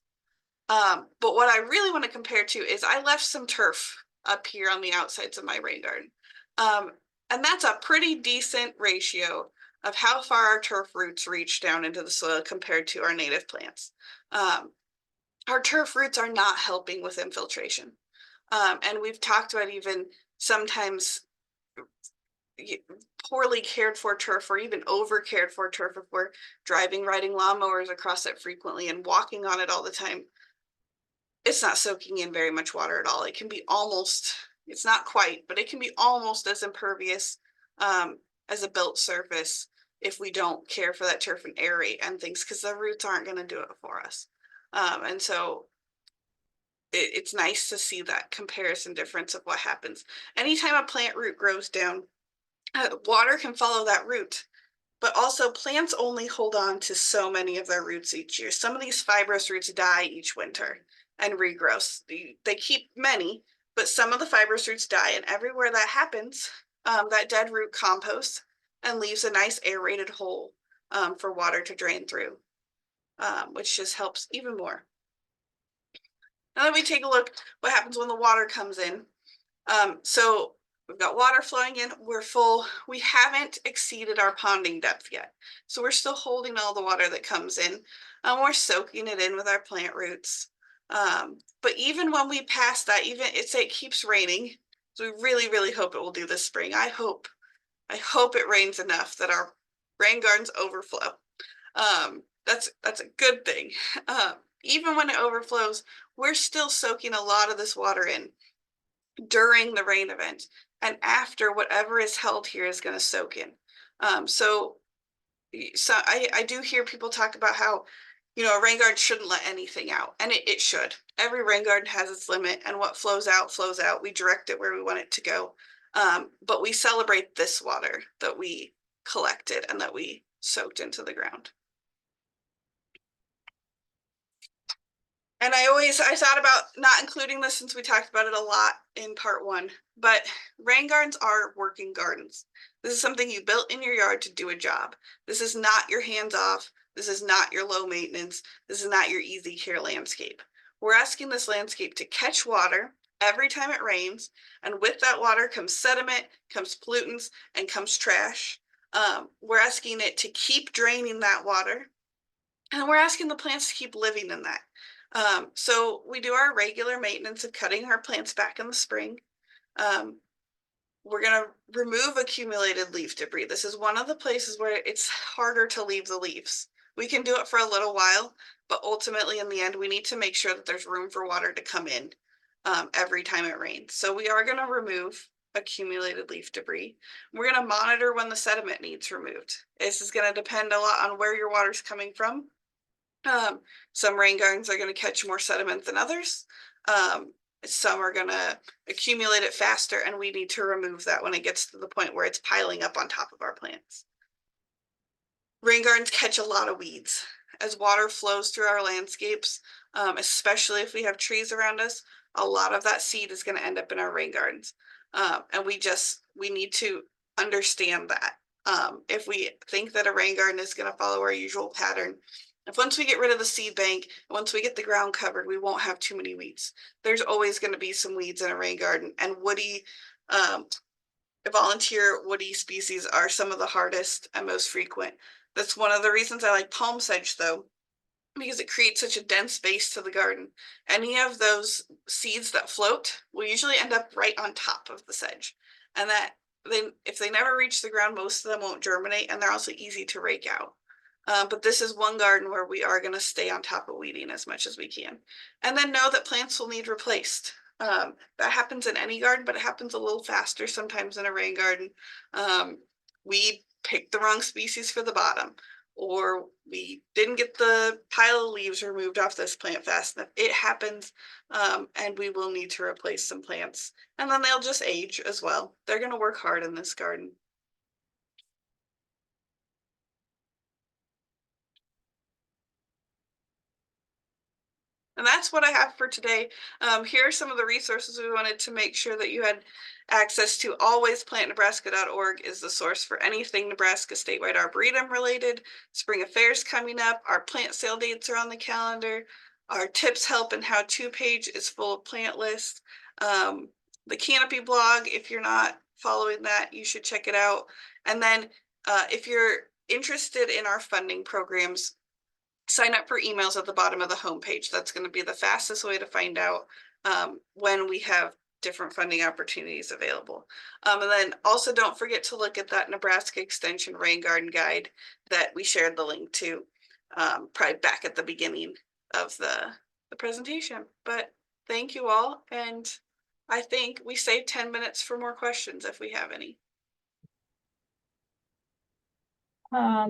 But what I really want to compare to is I left some turf up here on the outsides of my rain garden. And that's a pretty decent ratio of how far our turf roots reach down into the soil compared to our native plants. Our turf roots are not helping with infiltration. And we've talked about even sometimes poorly cared for turf or even over cared for turf if we're riding lawnmowers across it frequently and walking on it all the time. It's not soaking in very much water at all. It can be it's not quite, but it can be almost as impervious as a built surface if we don't care for that turf and aerate and things because the roots aren't going to do it for us. And so it's nice to see that comparison difference of what happens. Anytime a plant root grows down, water can follow that root, but also plants only hold on to so many of their roots each year. Some of these fibrous roots die each winter and regrow. They keep many, but some of the fibrous roots die, and everywhere that happens, that dead root composts and leaves a nice aerated hole for water to drain through, which just helps even more. Now let me take a look what happens when the water comes in. So we've got water flowing in, we're full. We haven't exceeded our ponding depth yet. So we're still holding all the water that comes in. We're soaking it in with our plant roots. But even when we pass that, it keeps raining. So we really, really hope it will do this spring. I hope it rains enough that our rain gardens overflow. That's a good thing. Even when it overflows, we're still soaking a lot of this water in during the rain event and after whatever is held here is going to soak in. So I do hear people talk about how, a rain garden shouldn't let anything out, and it should. Every rain garden has its limit, and what flows out, flows out. We direct it where we want it to go. But we celebrate this water that we collected and that we soaked into the ground. And I thought about not including this since we talked about it a lot in part 1, but rain gardens are working gardens. This is something you built in your yard to do a job. This is not your hands off. This is not your low maintenance. This is not your easy care landscape. We're asking this landscape to catch water every time it rains. And with that water comes sediment, comes pollutants, and comes trash. We're asking it to keep draining that water. And we're asking the plants to keep living in that. So we do our regular maintenance of cutting our plants back in the spring. We're going to remove accumulated leaf debris. This is one of the places where it's harder to leave the leaves. We can do it for a little while, but ultimately in the end, we need to make sure that there's room for water to come in every time it rains. So we are going to remove accumulated leaf debris. We're going to monitor when the sediment needs removed. This is going to depend a lot on where your water's coming from. Some rain gardens are going to catch more sediment than others. Some are going to accumulate it faster, and we need to remove that when it gets to the point where it's piling up on top of our plants. Rain gardens catch a lot of weeds. As water flows through our landscapes, especially if we have trees around us, a lot of that seed is going to end up in our rain gardens. And we need to understand that. If we think that a rain garden is going to follow our usual pattern, if once we get rid of the seed bank, once we get the ground covered, we won't have too many weeds. There's always going to be some weeds in a rain garden, and woody, volunteer woody species are some of the hardest and most frequent. That's one of the reasons I like palm sedge, though, because it creates such a dense base to the garden. Any of those seeds that float will usually end up right on top of the sedge, and that if they never reach the ground, most of them won't germinate, and they're also easy to rake out. But this is one garden where we are going to stay on top of weeding as much as we can. And then know that plants will need replaced. That happens in any garden, but it happens a little faster sometimes in a rain garden. We picked the wrong species for the bottom, or we didn't get the pile of leaves removed off this plant fast enough. It happens, and we will need to replace some plants. And then they'll just age as well. They're going to work hard in this garden. And that's what I have for today. Here are some of the resources we wanted to make sure that you had access to. AlwaysPlantNebraska.org is the source for anything Nebraska statewide arboretum related. Spring affairs coming up. Our plant sale dates are on the calendar. Our tips, help, and how-to page is full of plant lists. The Canopy blog, if you're not following that, you should check it out. And then if you're interested in our funding programs, sign up for emails at the bottom of the homepage. That's going to be the fastest way to find out when we have different funding opportunities available. And then also don't forget to look at that Nebraska Extension Rain Garden Guide that we shared the link to probably back at the beginning of the presentation. But thank you all. And I think we saved 10 minutes for more questions if we have any.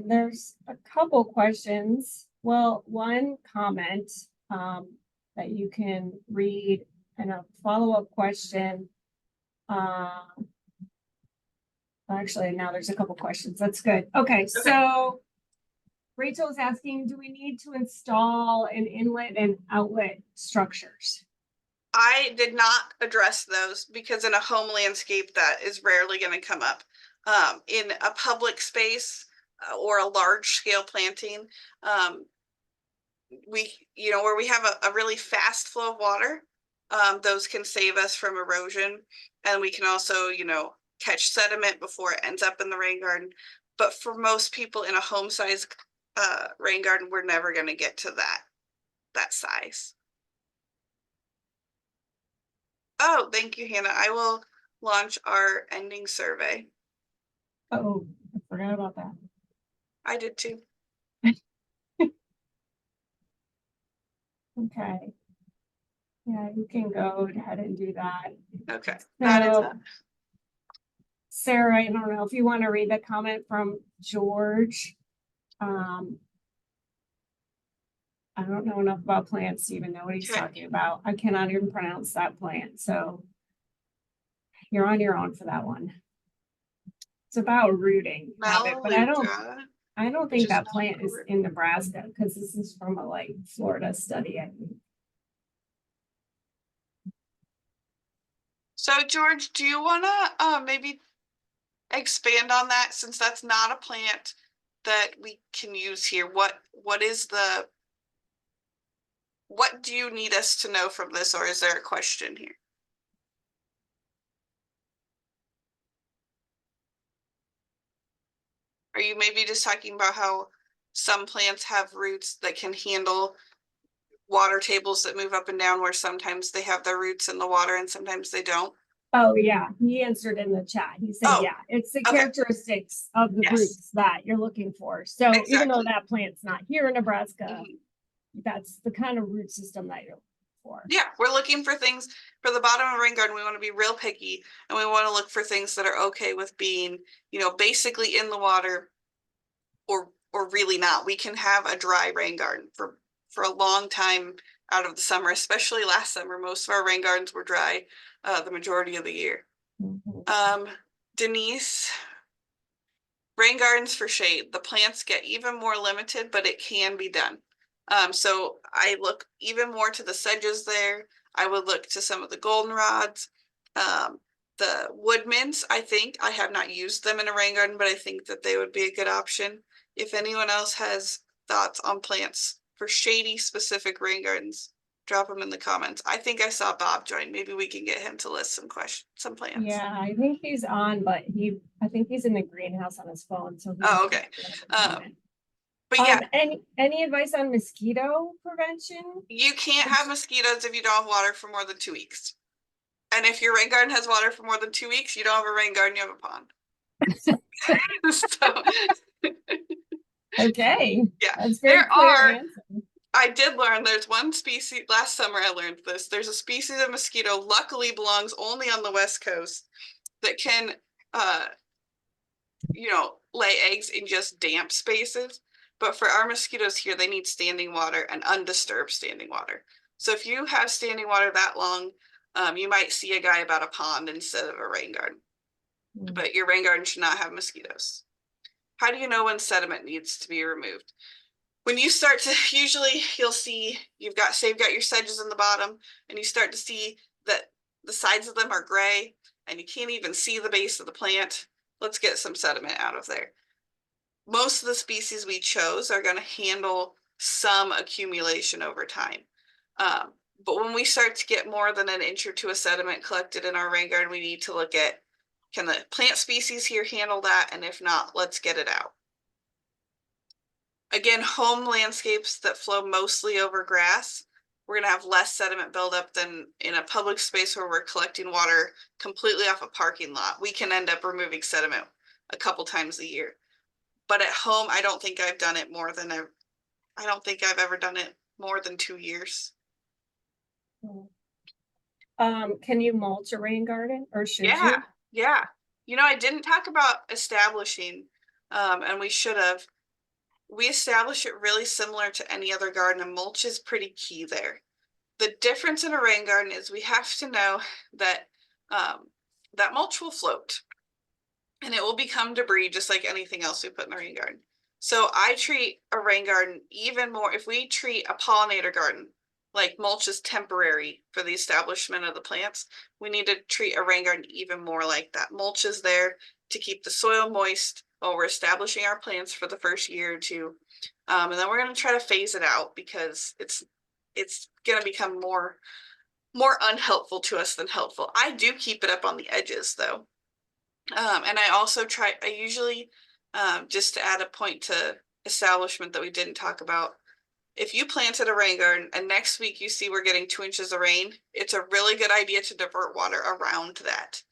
There's a couple questions. Well, one comment that you can read and a follow-up question. Actually, now there's a couple questions. That's good. Okay, so Rachel is asking, do we need to install an inlet and outlet structures? I did not address those because in a home landscape that is rarely going to come up. In a public space or a large scale planting, where we have a really fast flow of water, those can save us from erosion, and we can also, catch sediment before it ends up in the rain garden. But for most people in a home size rain garden, we're never going to get to that size. Oh, thank you, Hannah. I will launch our ending survey. Oh, I forgot about that. I did too. Okay. Yeah, you can go ahead and do that. Okay. So, Sarah, I don't know if you want to read the comment from George. I don't know enough about plants to even know what he's talking about. I cannot even pronounce that plant. So you're on your own for that one. It's about rooting habit, but I don't think that plant is in Nebraska because this is from a Florida study, I think. So George, do you want to maybe expand on that, since that's not a plant that we can use here? What do you need us to know from this, or is there a question here? Are you maybe just talking about how some plants have roots that can handle water tables that move up and down, where sometimes they have their roots in the water and sometimes they don't? Oh yeah, he answered in the chat. He said, yeah, it's the characteristics of the roots that you're looking for. So even though that plant's not here in Nebraska, that's the kind of root system that you're looking for. Yeah, we're looking for things for the bottom of a rain garden. We want to be real picky, and we want to look for things that are okay with being, basically in the water, or really not. We can have a dry rain garden for a long time out of the summer, especially last summer. Most of our rain gardens were dry the majority of the year. Denise, rain gardens for shade. The plants get even more limited, but it can be done. So I look even more to the sedges there. I would look to some of the goldenrods. The woodmints, I think, I have not used them in a rain garden, but I think that they would be a good option. If anyone else has thoughts on plants for shady specific rain gardens, drop them in the comments. I think I saw Bob join. Maybe we can get him to list some plants. Yeah, I think he's on, but I think he's in the greenhouse on his phone, so. Oh, okay. But yeah, any advice on mosquito prevention? you can't have mosquitoes if you don't have water for more than 2 weeks. And if your rain garden has water for more than 2 weeks, you don't have a rain garden, you have a pond. So, Okay. yeah, That's very clear answer. I did learn there's one species, last summer I learned this, there's a species of mosquito, luckily belongs only on the West Coast, that can, lay eggs in just damp spaces. But for our mosquitoes here, they need standing water and undisturbed standing water. So if you have standing water that long, you might see a guy about a pond instead of a rain garden. But your rain garden should not have mosquitoes. How do you know when sediment needs to be removed? When you start to, usually you'll see you've got your sedges in the bottom, and you start to see that the sides of them are gray and you can't even see the base of the plant. Let's get some sediment out of there. Most of the species we chose are going to handle some accumulation over time. But when we start to get more than an inch or two of sediment collected in our rain garden, we need to look at, can the plant species here handle that? And if not, let's get it out. Again, home landscapes that flow mostly over grass, we're going to have less sediment buildup than in a public space where we're collecting water completely off a parking lot. We can end up removing sediment a couple times a year. But at home, I don't think I've done it more than I don't think I've ever done it more than 2 years. Can you mulch a rain garden, or should you? Yeah. I didn't talk about establishing, and we should have. We establish it really similar to any other garden, and mulch is pretty key there. The difference in a rain garden is we have to know that that mulch will float and it will become debris just like anything else we put in the rain garden. So I treat a rain garden even more, if we treat a pollinator garden like mulch is temporary for the establishment of the plants, we need to treat a rain garden even more like that. Mulch is there to keep the soil moist while we're establishing our plants for the first year or two. And then we're going to try to phase it out because it's going to become more unhelpful to us than helpful. I do keep it up on the edges though. And I usually, just to add a point to establishment that we didn't talk about, if you planted a rain garden and next week you see we're getting 2 inches of rain, it's a really good idea to divert water around that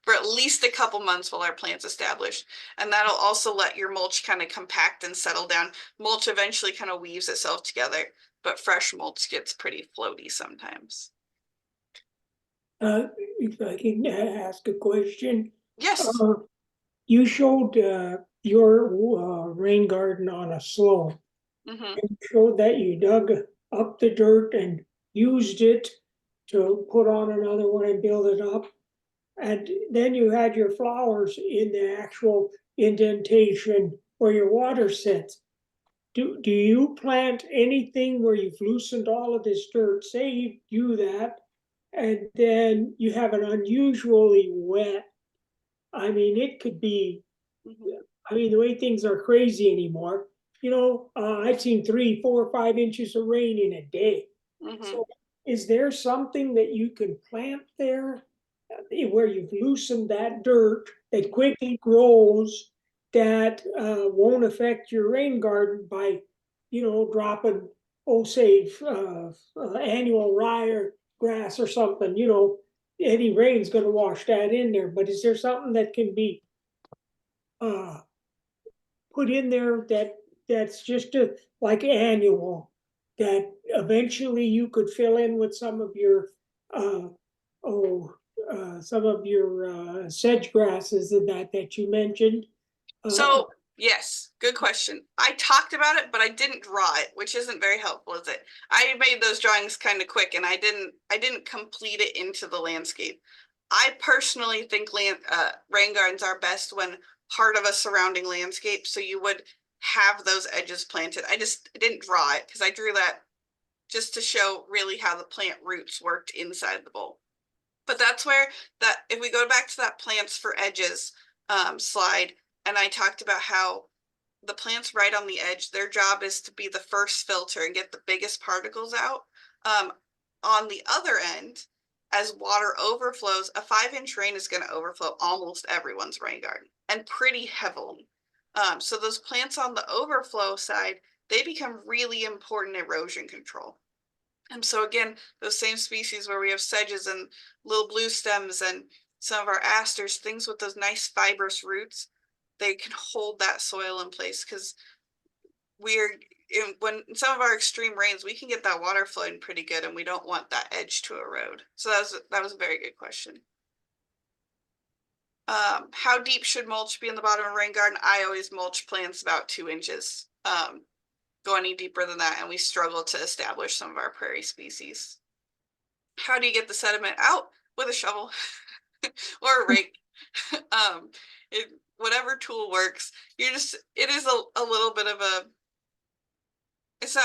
for at least a couple months while our plant's established. And that'll also let your mulch kind of compact and settle down. Mulch eventually kind of weaves itself together, but fresh mulch gets pretty floaty sometimes. If I can ask a question. Yes. You showed your rain garden on a slope. Mm-hmm. And showed that you dug up the dirt and used it to put on another one and build it up. And then you had your flowers in the actual indentation where your water sits. Do you plant anything where you've loosened all of this dirt? Say you do that, and then you have an unusually wet. I mean, it could be. I mean, the way things are crazy anymore. I've seen 3, 4, 5 inches of rain in a day. So is there something that you can plant there where you've loosened that dirt that quickly grows that won't affect your rain garden by, dropping, say, annual rye or grass or something, any rain's gonna wash that in there. But is there something that can be put in there that's just like annual that eventually you could fill in with some of your, sedge grasses and that you mentioned. So yes, good question. I talked about it, but I didn't draw it, which isn't very helpful, is it? I made those drawings kind of quick and I didn't complete it into the landscape. I personally think rain gardens are best when part of a surrounding landscape, so you would have those edges planted. I didn't draw it because I drew that just to show really how the plant roots worked inside the bowl. But that's where that, if we go back to that plants for edges slide, and I talked about how the plants right on the edge, their job is to be the first filter and get the biggest particles out. On the other end, as water overflows, a 5-inch rain is going to overflow almost everyone's rain garden, and pretty heavily. So those plants on the overflow side, they become really important erosion control. And so again, those same species where we have sedges and little blue stems and some of our asters, things with those nice fibrous roots, they can hold that soil in place, because when in some of our extreme rains, we can get that water flowing pretty good, and we don't want that edge to erode. So that was a very good question. How deep should mulch be in the bottom of a rain garden? I always mulch plants about 2 inches. Go any deeper than that, and we struggle to establish some of our prairie species. How do you get the sediment out? With a shovel or a rake. Whatever tool works. It is a little bit of a, it's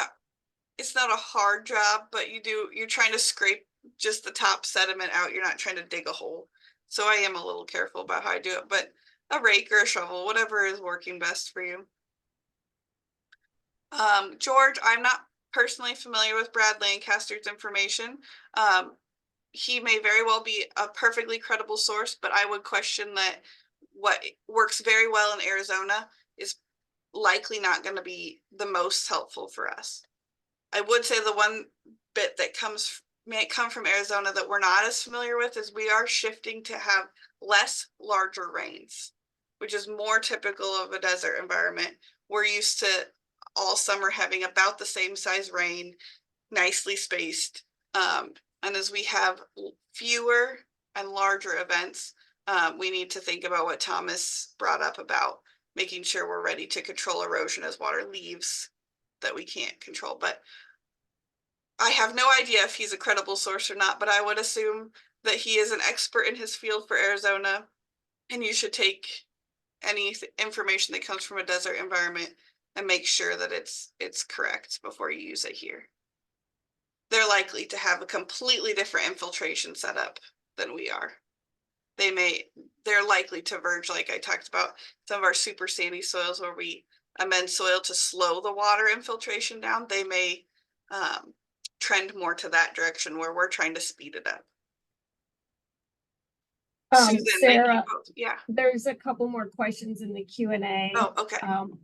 not a hard job, but you're trying to scrape just the top sediment out. You're not trying to dig a hole. So I am a little careful about how I do it, but a rake or a shovel, whatever is working best for you. George, I'm not personally familiar with Brad Lancaster's information. He may very well be a perfectly credible source, but I would question that what works very well in Arizona is likely not going to be the most helpful for us. I would say the one bit that may come from Arizona that we're not as familiar with is we are shifting to have less larger rains, which is more typical of a desert environment. We're used to all summer having about the same size rain, nicely spaced. And as we have fewer and larger events, we need to think about what Thomas brought up about making sure we're ready to control erosion as water leaves that we can't control. But I have no idea if he's a credible source or not, but I would assume that he is an expert in his field for Arizona, and you should take any information that comes from a desert environment and make sure that it's correct before you use it here. They're likely to have a completely different infiltration setup than we are. They're likely to verge, like I talked about, some of our super sandy soils where we amend soil to slow the water infiltration down. They may trend more to that direction where we're trying to speed it up. Susan, Sarah, yeah. there's a couple more questions in the Q&A. Oh, okay.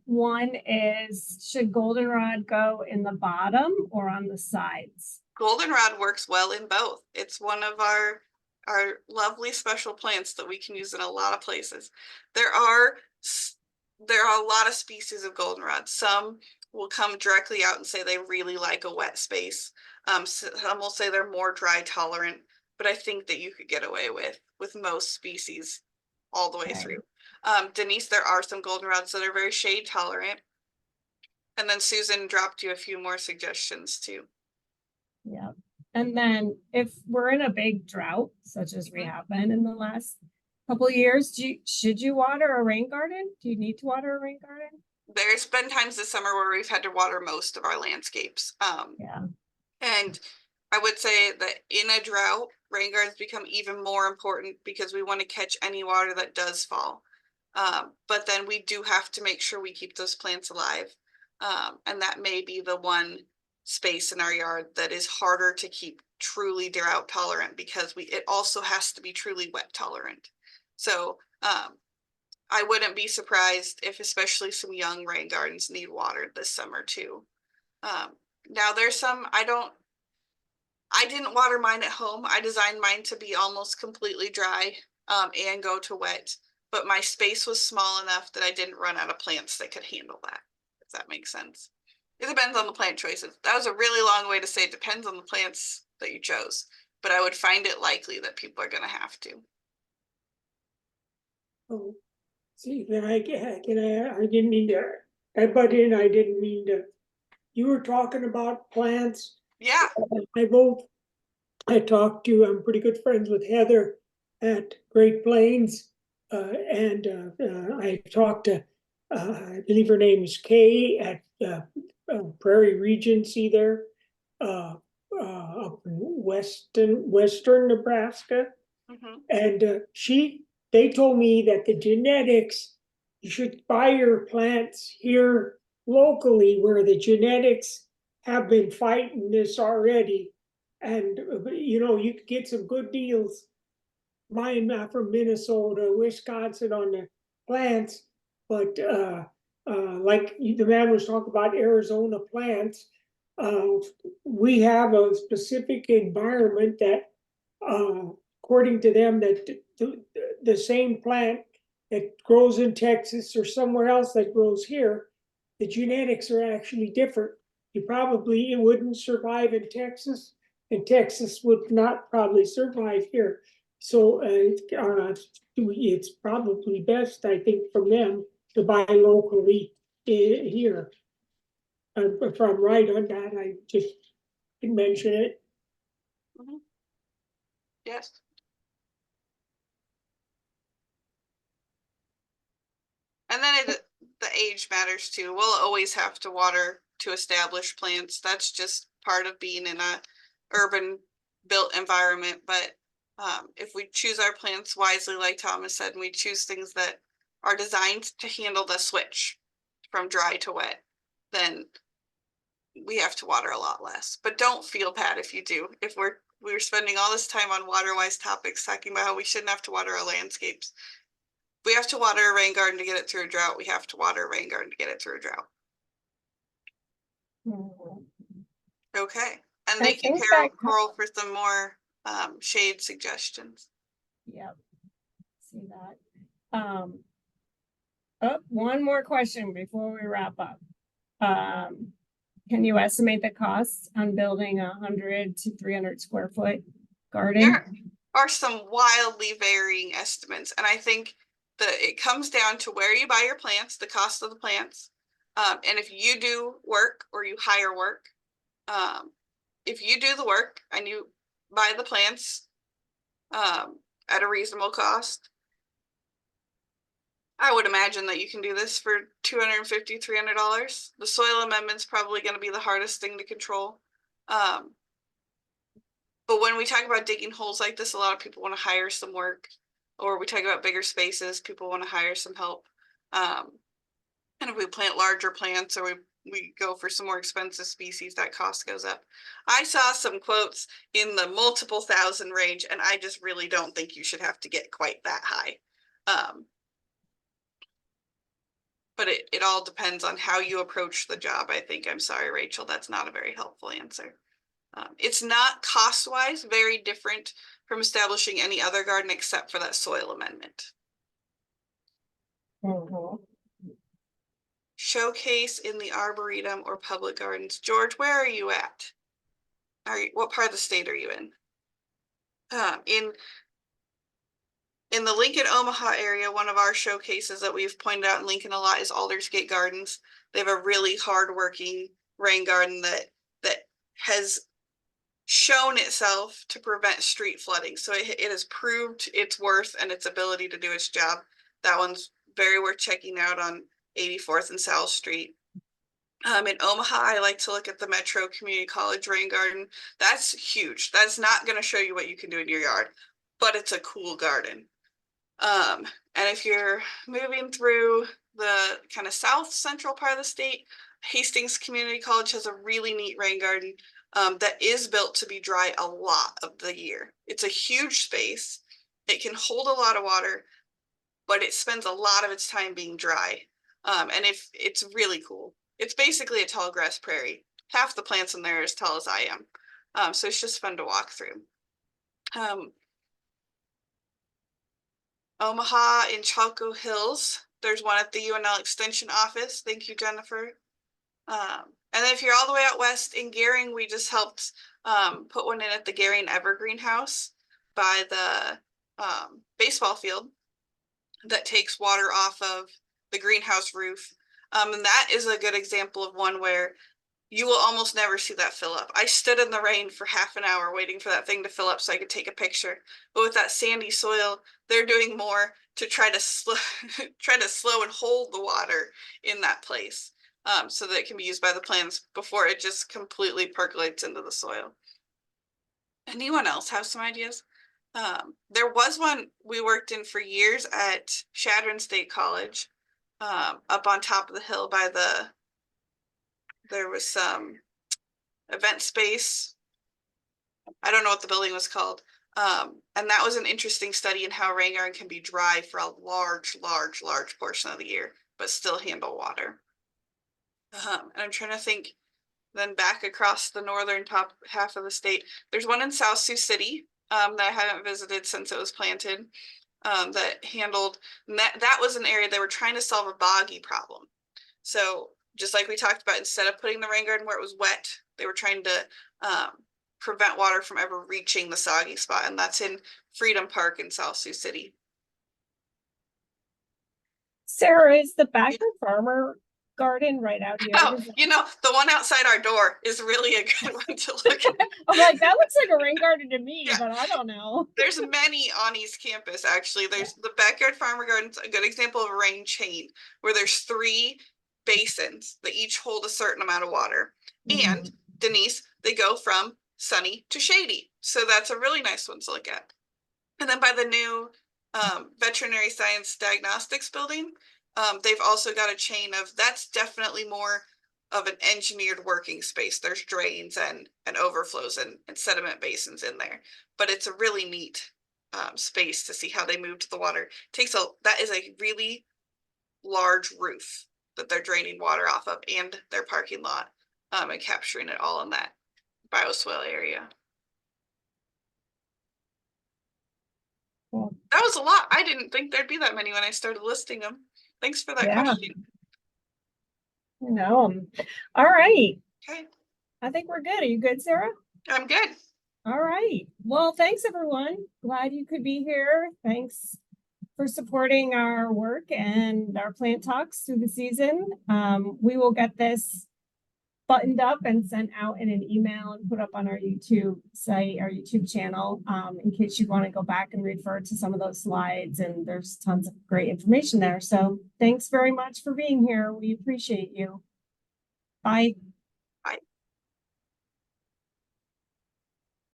One is, should goldenrod go in the bottom or on the sides? Goldenrod works well in both. It's one of our lovely special plants that we can use in a lot of places. There are a lot of species of goldenrod. Some will come directly out and say they really like a wet space. Some will say they're more dry tolerant, but I think that you could get away with most species all the way through. Denise, there are some goldenrods that are very shade tolerant. And then Susan dropped you a few more suggestions too. Yeah. And then if we're in a big drought, such as we have been in the last couple of years, should you water a rain garden? Do you need to water a rain garden? There's been times this summer where we've had to water most of our landscapes. Yeah. And I would say that in a drought, rain gardens become even more important because we want to catch any water that does fall. But then we do have to make sure we keep those plants alive. And that may be the one space in our yard that is harder to keep truly drought tolerant, because it also has to be truly wet tolerant. So I wouldn't be surprised if especially some young rain gardens need watered this summer too. Now there's some, I didn't water mine at home. I designed mine to be almost completely dry and go to wet, but my space was small enough that I didn't run out of plants that could handle that, if that makes sense. It depends on the plant choices. That was a really long way to say it depends on the plants that you chose, but I would find it likely that people are gonna have to. Oh, see, then I didn't mean to, I butt in, I didn't mean to. You were talking about plants. Yeah, I talked to, I'm pretty good friends with Heather at Great Plains. I talked to, I believe her name is Kay at Prairie Regency there. Up in western Nebraska. mhm. And they told me that the genetics, you should buy your plants here locally where the genetics have been fighting this already. And, you could get some good deals. Mine from Minnesota, Wisconsin on the plants. But like the man was talking about Arizona plants, uh, we have a specific environment that according to them, that the same plant that grows in Texas or somewhere else that grows here, the genetics are actually different. It wouldn't survive in Texas, and Texas would not probably survive here. So it's probably best, I think, from them to buy locally here. If I'm right on that, I just mention it. Mhm. Yes. And then the age matters too. We'll always have to water to establish plants. That's just part of being in a urban built environment. But if we choose our plants wisely, like Thomas said, and we choose things that are designed to handle the switch from dry to wet, then we have to water a lot less. But don't feel bad if you do. If we're spending all this time on water-wise topics talking about how we shouldn't have to water our landscapes. We have to water a rain garden to get it through a drought. We have to water a rain garden to get it through a drought. Mhm. Okay. And I thank you, think Carol that, Coral, for some more shade suggestions. yep, see that. Oh, one more question before we wrap up. Can you estimate the costs on building 100 to 300 square foot garden? There are some wildly varying estimates, and I think that it comes down to where you buy your plants, the cost of the plants, and if you do work or you hire work. If you do the work and you buy the plants at a reasonable cost, I would imagine that you can do this for $250, $300. The soil amendment's probably going to be the hardest thing to control. But when we talk about digging holes like this, a lot of people want to hire some work, or we talk about bigger spaces, people want to hire some help. And if we plant larger plants or we go for some more expensive species, that cost goes up. I saw some quotes in the multiple thousand range, and I just really don't think you should have to get quite that high. But it all depends on how you approach the job, I think. I'm sorry, Rachel, that's not a very helpful answer. It's not cost-wise very different from establishing any other garden except for that soil amendment. Mhm. Showcase in the Arboretum or public gardens. George, where are you at? What part of the state are you in? In the Lincoln Omaha area, one of our showcases that we've pointed out in Lincoln a lot is Aldersgate Gardens. They have a really hardworking rain garden that has shown itself to prevent street flooding. So it has proved its worth and its ability to do its job. That one's very worth checking out on 84th and South Street. In Omaha, I like to look at the Metro Community College Rain Garden. That's huge. That's not going to show you what you can do in your yard, but it's a cool garden. And if you're moving through the kind of south central part of the state, Hastings Community College has a really neat rain garden that is built to be dry a lot of the year. It's a huge space. It can hold a lot of water, but it spends a lot of its time being dry. And if it's really cool. It's basically a tall grass prairie. Half the plants in there are as tall as I am. So it's just fun to walk through. Omaha in Chalco Hills. There's one at the UNL Extension office. Thank you, Jennifer. And then if you're all the way out west in Gehring, we just helped put one in at the Gehring Evergreen House by the baseball field that takes water off of the greenhouse roof. And that is a good example of one where you will almost never see that fill up. I stood in the rain for half an hour waiting for that thing to fill up so I could take a picture. But with that sandy soil, they're doing more to try to slow and hold the water in that place, so that it can be used by the plants before it just completely percolates into the soil. Anyone else have some ideas? There was one we worked in for years at Chadron State College, up on top of the hill by there was some event space. I don't know what the building was called. And that was an interesting study in how rain garden can be dry for a large portion of the year, but still handle water. And I'm trying to think, then back across the northern top half of the state, there's one in South Sioux City that I haven't visited since it was planted, that handled, that was an area they were trying to solve a boggy problem. So just like we talked about, instead of putting the rain garden where it was wet, they were trying to prevent water from ever reaching the soggy spot, and that's in Freedom Park in South Sioux City. Sarah, is the Backer Farmer Garden right out here? Oh, the one outside our door is really a good one to look at. I'm like, that looks like a rain garden to me, Yeah. but I don't know. There's many on East Campus, actually. There's the Backyard Farmer Garden's a good example of a rain chain, where there's 3 basins that each hold a certain amount of water. And Denise, they go from sunny to shady. So that's a really nice one to look at. And then by the new veterinary science diagnostics building, they've also got a chain of, that's definitely more of an engineered working space. There's drains and overflows and sediment basins in there, but it's a really neat space to see how they moved the water. That is a really large roof that they're draining water off of, and their parking lot, and capturing it all in that bioswale area. Cool. That was a lot. I didn't think there'd be that many when I started listing them. Thanks for that question. No. All right. Okay, I think we're good. Are you good, Sarah? I'm good. All right. Well, thanks everyone. Glad you could be here. Thanks for supporting our work and our plant talks through the season. We will get this buttoned up and sent out in an email and put up on our YouTube site, our YouTube channel, in case you want to go back and refer to some of those slides, and there's tons of great information there. So thanks very much for being here. We appreciate you. Bye.